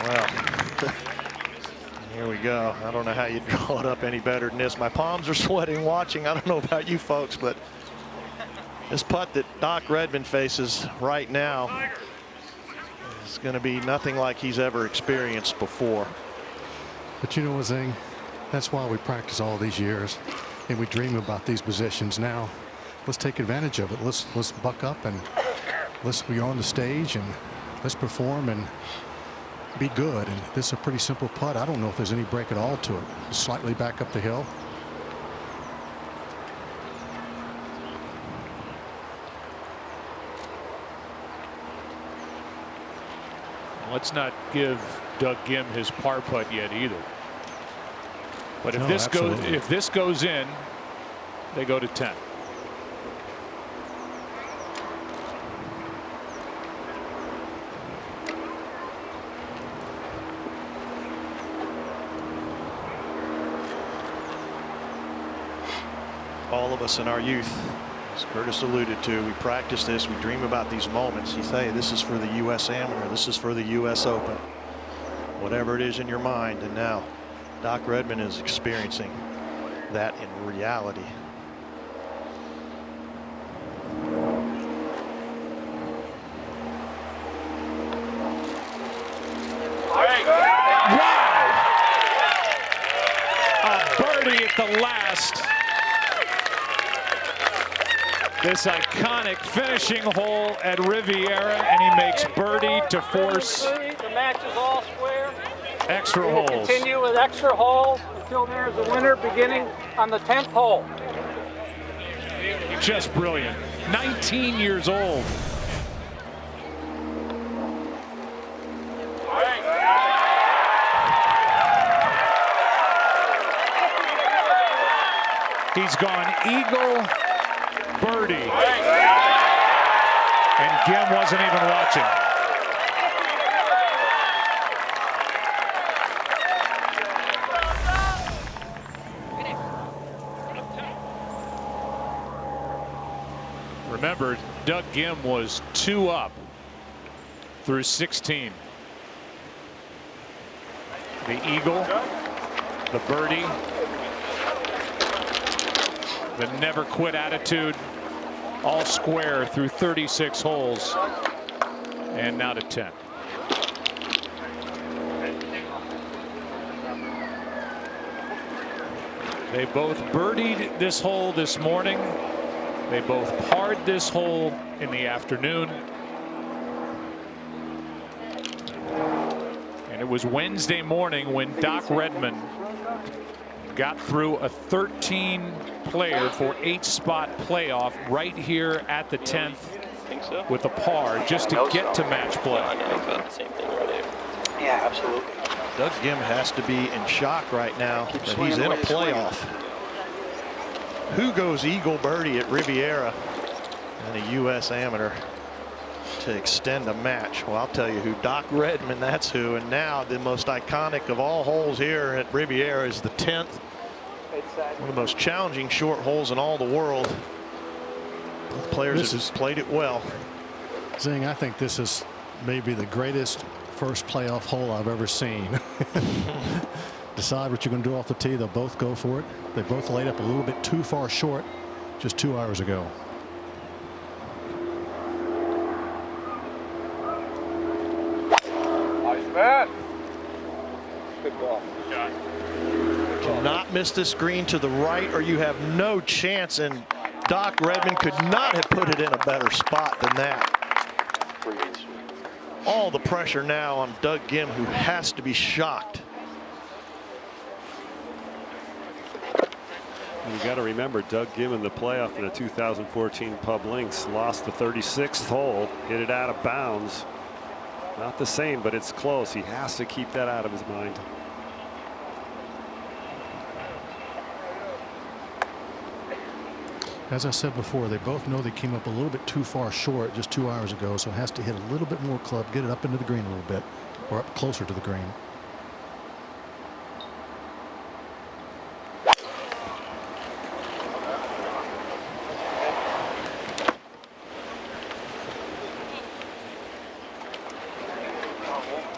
Well, here we go. I don't know how you draw it up any better than this. My palms are sweating watching. I don't know about you folks, but this putt that Doc Redman faces right now is going to be nothing like he's ever experienced before. But you know what, Zing? That's why we practice all these years, and we dream about these positions. Now, let's take advantage of it. Let's buck up, and we're on the stage, and let's perform and be good. And this is a pretty simple putt. I don't know if there's any break at all to it. Slightly back up the hill. Let's not give Doug Gim his par putt yet either. But if this goes in, they go to 10. All of us in our youth, as Curtis alluded to, we practice this, we dream about these moments. You say this is for the U.S. Amateur, this is for the U.S. Open. whatever it is in your mind. And now Doc Redman is experiencing that in reality. Wow! A birdie at the last. This iconic finishing hole at Riviera, and he makes birdie to force The match is all square. extra We will holes. continue with extra holes until there is a winner beginning on the 10th hole. Just brilliant. 19 years old. He's gone eagle, birdie. And Gim wasn't even watching. Remember, Doug Gim was 2 up through 16. The eagle, the birdie, the never quit attitude, all square through 36 holes, and now to 10. They both birdied this hole this morning. They both parred this hole in the afternoon. And it was Wednesday morning when Doc Redman got through a 13-player for 8-spot playoff right here at the 10th with a par just to get to match play. Yeah, absolutely. Doug Gim has to be in shock right now that he's in a playoff. Who goes eagle birdie at Riviera and a U.S. Amateur to extend a match? Well, I'll tell you who. Doc Redman, that's who. And now the most iconic of all holes here at Riviera is the 10th. One of the most challenging short holes in all the world. Both players have played it well. Zing, I think this is maybe the greatest first playoff hole I've ever seen. Decide what you're going to do off the tee. They'll both go for it. They both laid up a little bit too far short just 2 hours ago. Nice man. Good ball. Cannot miss this green to the right or you have no chance, and Doc Redman could not have put it in a better spot than that. All the pressure now on Doug Gim, who has to be shocked. You got to remember, Doug Gim in the playoff in the 2014 Pub Links lost the 36th hole, hit it out of bounds. Not the same, but it's close. He has to keep that out of his mind. As I said before, they both know they came up a little bit too far short just 2 hours ago, so has to hit a little bit more club, get it up into the green a little bit, or up closer to the green.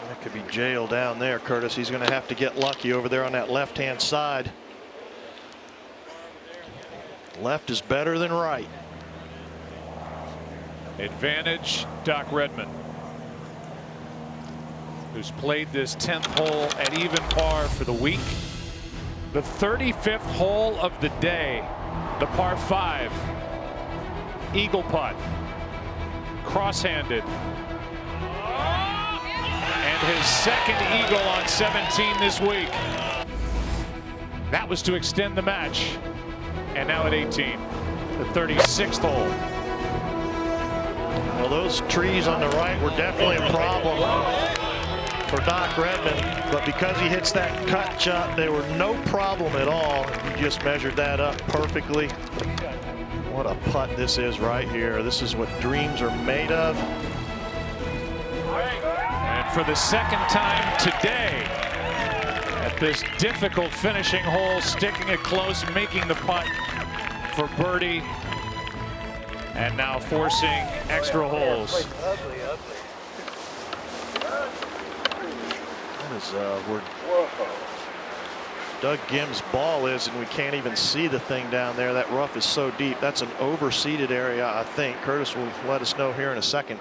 That could be jail down there, Curtis. He's going to have to get lucky over there on that left-hand side. Left is better than right. Advantage Doc Redman, who's played this 10th hole at even par for the week. The 35th hole of the day, the par 5 eagle putt, cross-handed, and his second eagle on 17 this week. That was to extend the match. And now at 18, the 36th hole. Well, those trees on the right were definitely a problem for Doc Redman, but because he hits that cut shot, they were no problem at all. He just measured that up perfectly. What a putt this is right here. This is what dreams are made of. And for the second time today, at this difficult finishing hole, sticking it close, making the putt for birdie, and now forcing extra holes. is where Doug Gim's ball is, and we can't even see the thing down there. That rough is so deep. That's an overseeded area, I think. Curtis will let us know here in a second.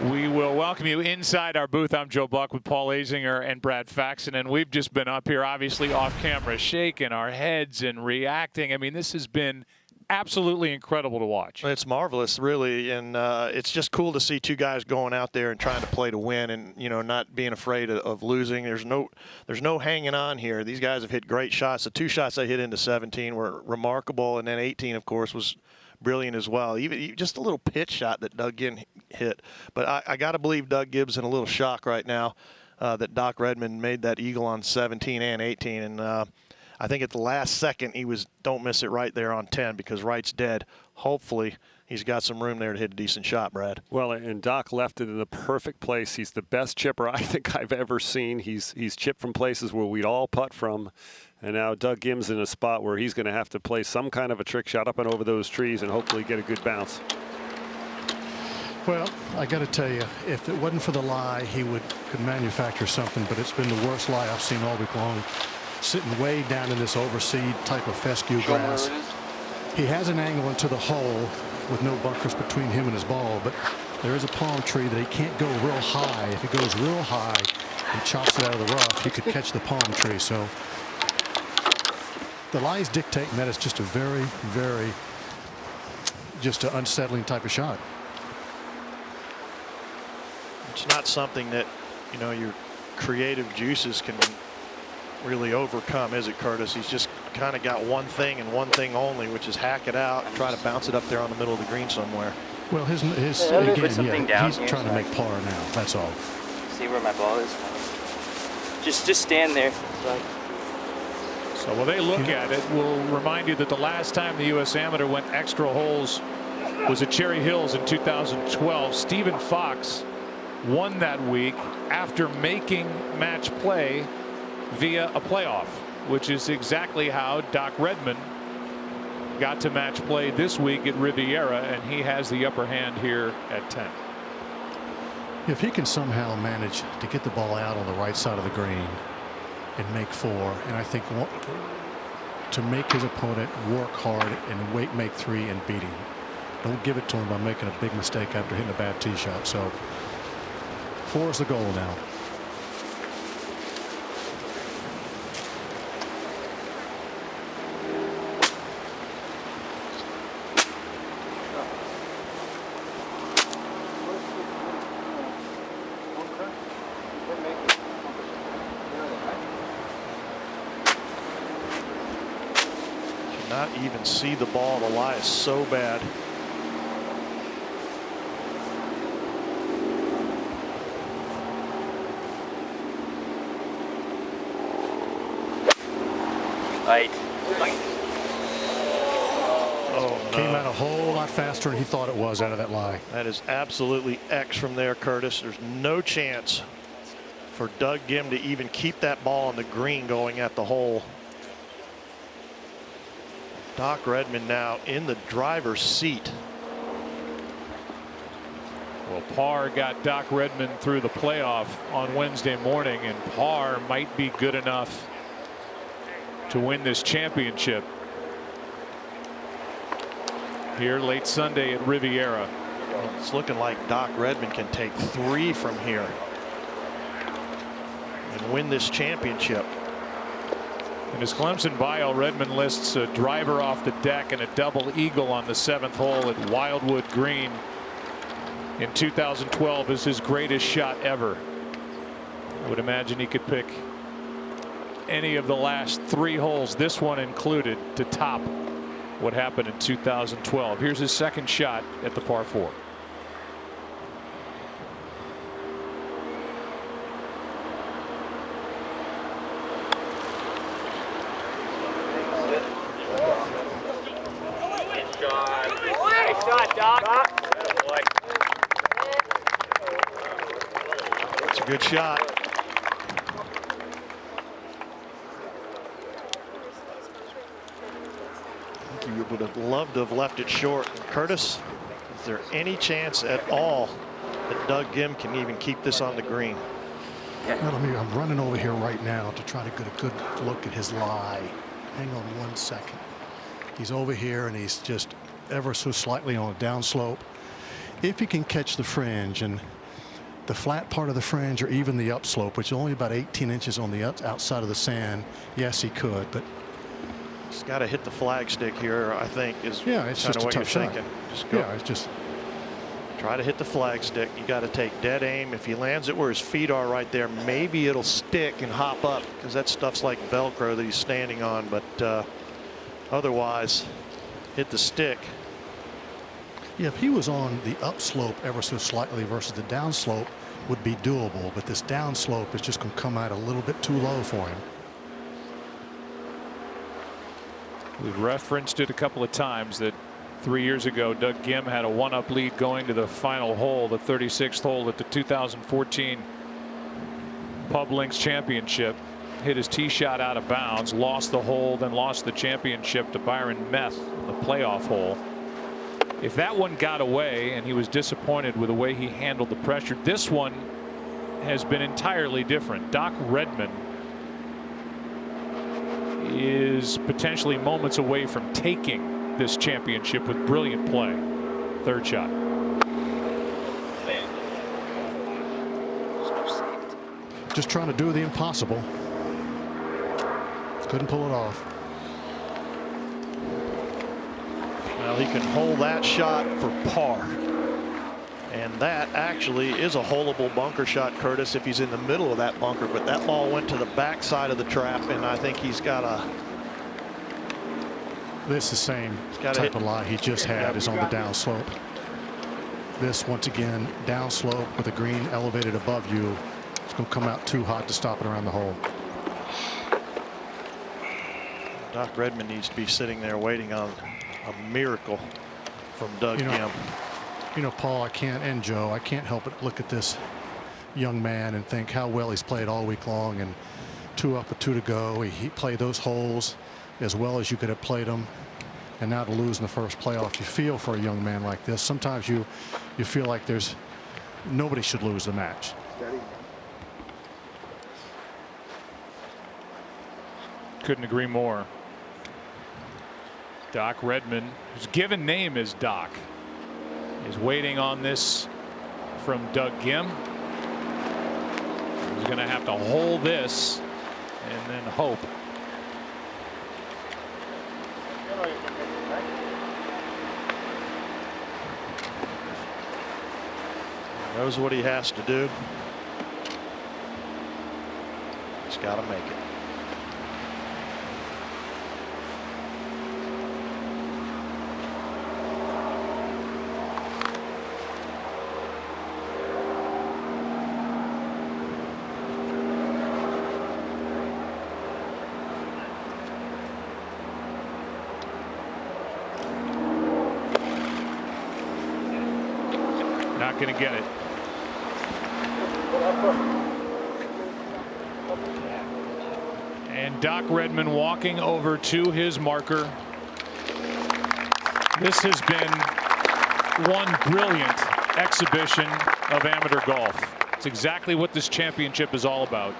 We will welcome you inside our booth. I'm Joe Buck with Paul Azinger and Brad Faxon, and we've just been up here, obviously off camera, shaking our heads and reacting. I mean, this has been absolutely incredible to watch. It's marvelous, really, and it's just cool to see two guys going out there and trying to play to win, and not being afraid of losing. There's no hanging on here. These guys have hit great shots. The 2 shots they hit into 17 were remarkable, and then 18, of course, was brilliant as well. Even just a little pitch shot that Doug Gim hit. But I got to believe Doug Gibbs in a little shock right now that Doc Redman made that eagle on 17 and 18, and I think at the last second he was don't miss it right there on 10 because right's dead. Hopefully he's got some room there to hit a decent shot, Brad. Well, and Doc left it in the perfect place. He's the best chipper I think I've ever seen. He's chipped from places where we'd all putt from. And now Doug Gim's in a spot where he's going to have to play some kind of a trick shot up and over those trees and hopefully get a good bounce. Well, I got to tell you, if it wasn't for the lie, he could manufacture something, but it's been the worst lie I've seen all week long. Sitting way down in this overseed type of fescue grass. He has an angle into the hole with no bunkers between him and his ball, but there is a palm tree that he can't go real high. If he goes real high and chops it out of the rough, he could catch the palm tree. So the lie's dictating that it's just a very, very just an unsettling type of shot. It's not something that your creative juices can really overcome, is it, Curtis? He's just kind of got one thing and one thing only, which is hack it out and try to bounce it up there on the middle of the green somewhere. Well, his again, yeah, he's trying to make par now. That's all. See where my ball is? Just stand there. So while they look at it, we'll remind you that the last time the U.S. Amateur went extra holes was at Cherry Hills in 2012. Stephen Fox won that week after making match play via a playoff, which is exactly how Doc Redman got to match play this week at Riviera, and he has the upper hand here at 10. If he can somehow manage to get the ball out on the right side of the green and make 4, and I think to make his opponent work hard and make 3 and beat him. Don't give it to him by making a big mistake after hitting a bad tee shot. So 4 is the goal now. Not even see the ball. The lie is so bad. Right. Oh, no. Came out a whole lot faster than he thought it was out of that lie. That is absolutely X from there, Curtis. There's no chance for Doug Gim to even keep that ball on the green going at the hole. Doc Redman now in the driver's seat. Well, par got Doc Redman through the playoff on Wednesday morning, and par might be good enough to win this championship here late Sunday at Riviera. It's looking like Doc Redman can take 3 from here and win this championship. In his Clemson bio, Redman lists a driver off the deck and a double eagle on the 7th hole at Wildwood Green in 2012 as his greatest shot ever. I would imagine he could pick any of the last 3 holes, this one included, to top what happened in 2012. Here's his second shot at the par 4. It's a good shot. You would have loved to have left it short. Curtis, is there any chance at all that Doug Gim can even keep this on the green? Well, I'm running over here right now to try to get a good look at his lie. Hang on 1 second. He's over here and he's just ever so slightly on a downslope. If he can catch the fringe and the flat part of the fringe or even the upslope, which is only about 18 inches on the outside of the sand, yes, he could, but he's got to hit the flag stick here, I think, is it's kind just of a what you're tough shot. thinking. Just go. Yeah, it's just Try to hit the flag stick. You got to take dead aim. If he lands it where his feet are right there, maybe it'll stick and hop up, because that stuff's like Velcro that he's standing on. But otherwise, hit the stick. Yeah, if he was on the upslope ever so slightly versus the downslope, would be doable. But this downslope is just going to come out a little bit too low for him. We've referenced it a couple of times that 3 years ago, Doug Ghim had a 1-up lead going to the final hole, the 36th hole at the 2014 Pub Links Championship. Hit his tee shot out of bounds, lost the hole, then lost the championship to Byron Meth in the playoff hole. If that one got away and he was disappointed with the way he handled the pressure, this one has been entirely different. Doc Redman is potentially moments away from taking this championship with brilliant play. Third shot. Just trying to do the impossible. Couldn't pull it off. Well, he can hold that shot for par. And that actually is a holeable bunker shot, Curtis, if he's in the middle of that bunker. But that ball went to the backside of the trap, and I think he's got a... This is the same type of lie he just had is on the downslope. This, once again, downslope with a green elevated above you. It's going to come out too hot to stop it around the hole. Doc Redman needs to be sitting there waiting on a miracle from Doug Ghim. You know, Paul, and Joe, I can't help but look at this young man and think how well he's played all week long, and 2 up with 2 to go. He played those holes as well as you could have played them, and now to lose in the first playoff, you feel for a young man like this. Sometimes you feel like nobody should lose the match. Couldn't agree more. Doc Redman, whose given name is Doc, is waiting on this from Doug Ghim. He's going to have to hold this and then hope. He knows what he has to do. He's got to make it. Not going to get it. And Doc Redman walking over to his marker. This has been one brilliant exhibition of amateur golf. It's exactly what this championship is all about.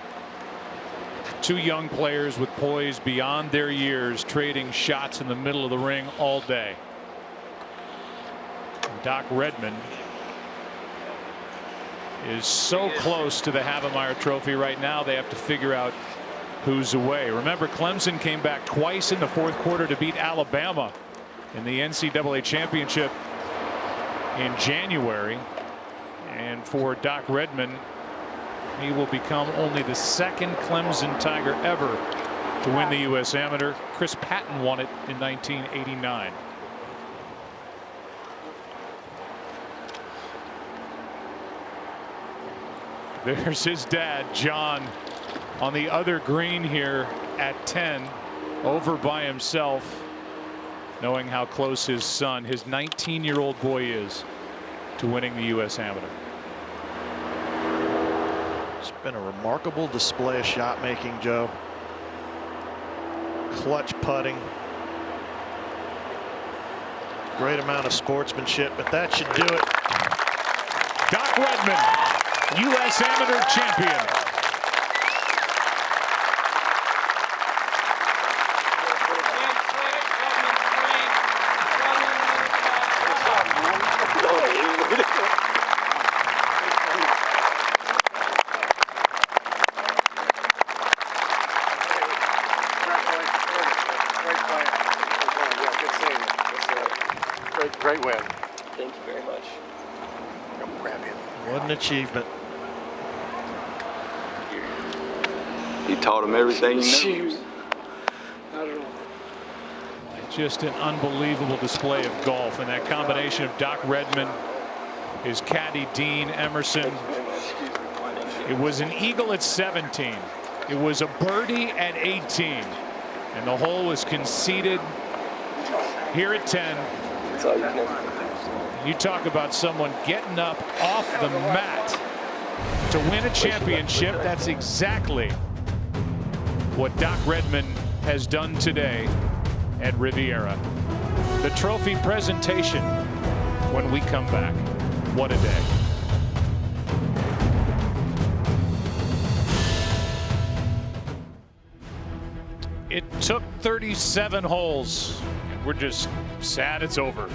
2 young players with poise beyond their years trading shots in the middle of the ring all day. And Doc Redman is so close to the Havemeyer Trophy right now. They have to figure out who's away. Remember, Clemson came back twice in the 4th quarter to beat Alabama in the NCAA championship in January. And for Doc Redman, he will become only the 2nd Clemson Tiger ever to win the U.S. Amateur. Chris Patton won it in 1989. There's his dad, John, on the other green here at 10, over by himself, knowing how close his son, his 19-year-old boy, is to winning the U.S. Amateur. It's been a remarkable display of shot making, Joe. Clutch putting. Great amount of sportsmanship, but that should do it. Doc Redman, U.S. Amateur champion. Thank you very much. What an achievement. He taught him everything he knew. Just an unbelievable display of golf, and that combination of Doc Redman, his caddy Dean Emerson. It was an eagle at 17. It was a birdie at 18, and the hole was conceded here at 10. That's all you can ever do. You talk about someone getting up off the mat to win a championship. That's exactly what Doc Redman has done today at Riviera. The trophy presentation when we come back. What a day. It took 37 holes. We're just sad it's over.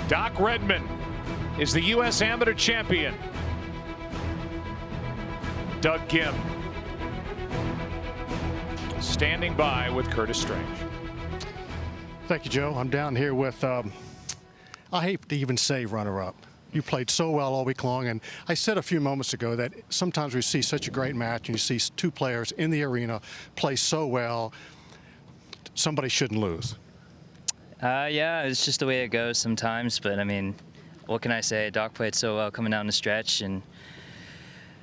Doc Redman is the U.S. Amateur Champion. Doug Ghim standing by with Curtis Strange. Thank you, Joe. I'm down here with, I hate to even say runner-up. You played so well all week long, and I said a few moments ago that sometimes we see such a great match and you see two players in the arena play so well, somebody shouldn't lose. Yeah, it's just the way it goes sometimes, but I mean, what can I say? Doc played so well coming down the stretch, and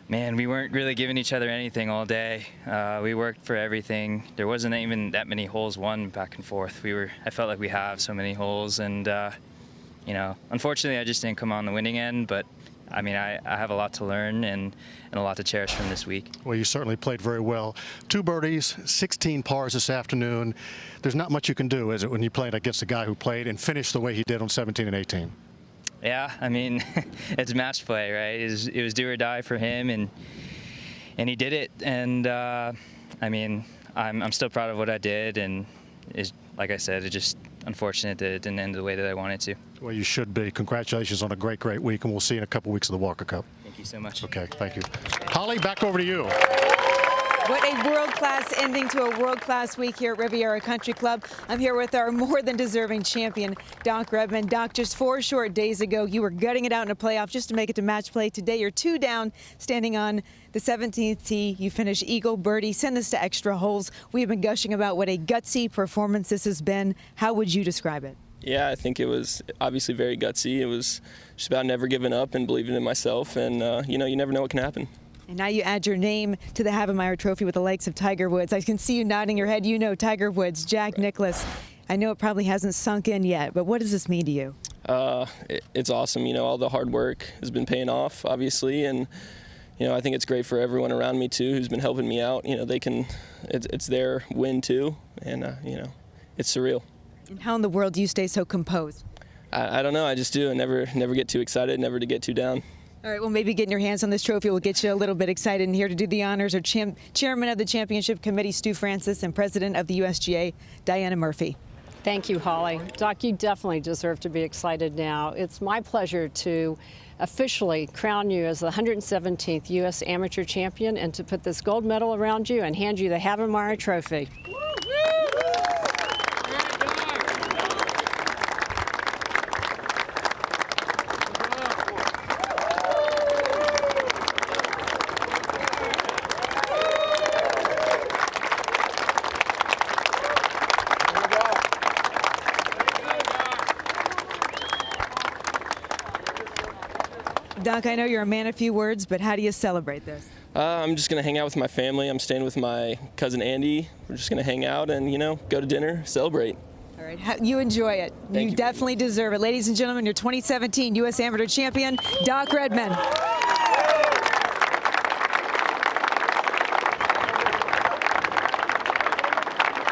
man, we weren't really giving each other anything all day. We worked for everything. There wasn't even that many holes won back and forth. I felt like we have so many holes, and you know, unfortunately, I just didn't come on the winning end, but I mean, I have a lot to learn and a lot to cherish from this week. Well, you certainly played very well. 2 birdies, 16 pars this afternoon. There's not much you can do, is it, when you played against a guy who played and finished the way he did on 17 and 18? Yeah, I mean, it's match play, right? It was do or die for him, and he did it. And I mean, I'm still proud of what I did, and like I said, it's just unfortunate that it didn't end the way that I wanted to. Well, you should be. Congratulations on a great, great week, and we'll see you in a couple weeks of the Walker Cup. Thank you so much. Okay, thank you. Holly, back over to you. What a world-class ending to a world-class week here at Riviera Country Club. I'm here with our more than deserving champion, Doc Redman. Doc, just 4 short days ago, you were gutting it out in a playoff just to make it to match play. Today, you're 2 down, standing on the 17th tee. You finish eagle, birdie, send this to extra holes. We've been gushing about what a gutsy performance this has been. How would you describe it? Yeah, I think it was obviously very gutsy. It was just about never giving up and believing in myself. And, you know, you never know what can happen. And now you add your name to the Havemeyer Trophy with the likes of Tiger Woods. I can see you nodding your head. You know Tiger Woods, Jack Nicklaus. I know it probably hasn't sunk in yet, but what does this mean to you? It's awesome. You know, all the hard work has been paying off, obviously. And, you know, I think it's great for everyone around me, too, who's been helping me out. You know, it's their win, too. And, you know, it's surreal. And how in the world do you stay so composed? I don't know. I just do. I never get too excited, never to get too down. All right, well, maybe getting your hands on this trophy will get you a little bit excited. And here to do the honors are Chairman of the Championship Committee, Stu Francis, and President of the USGA, Diana Murphy. Thank you, Holly. Doc, you definitely deserve to be excited now. It's my pleasure to officially crown you as the 117th U.S. Amateur Champion and to put this gold medal around you and hand you the Havemeyer Trophy. Doc, I know you're a man of few words, but how do you celebrate this? I'm just going to hang out with my family. I'm staying with my cousin Andy. We're just going to hang out and, you know, go to dinner, celebrate. All right, you enjoy it. Thank you definitely deserve it. Ladies and gentlemen, your 2017 U.S. Amateur Champion, Doc Redman.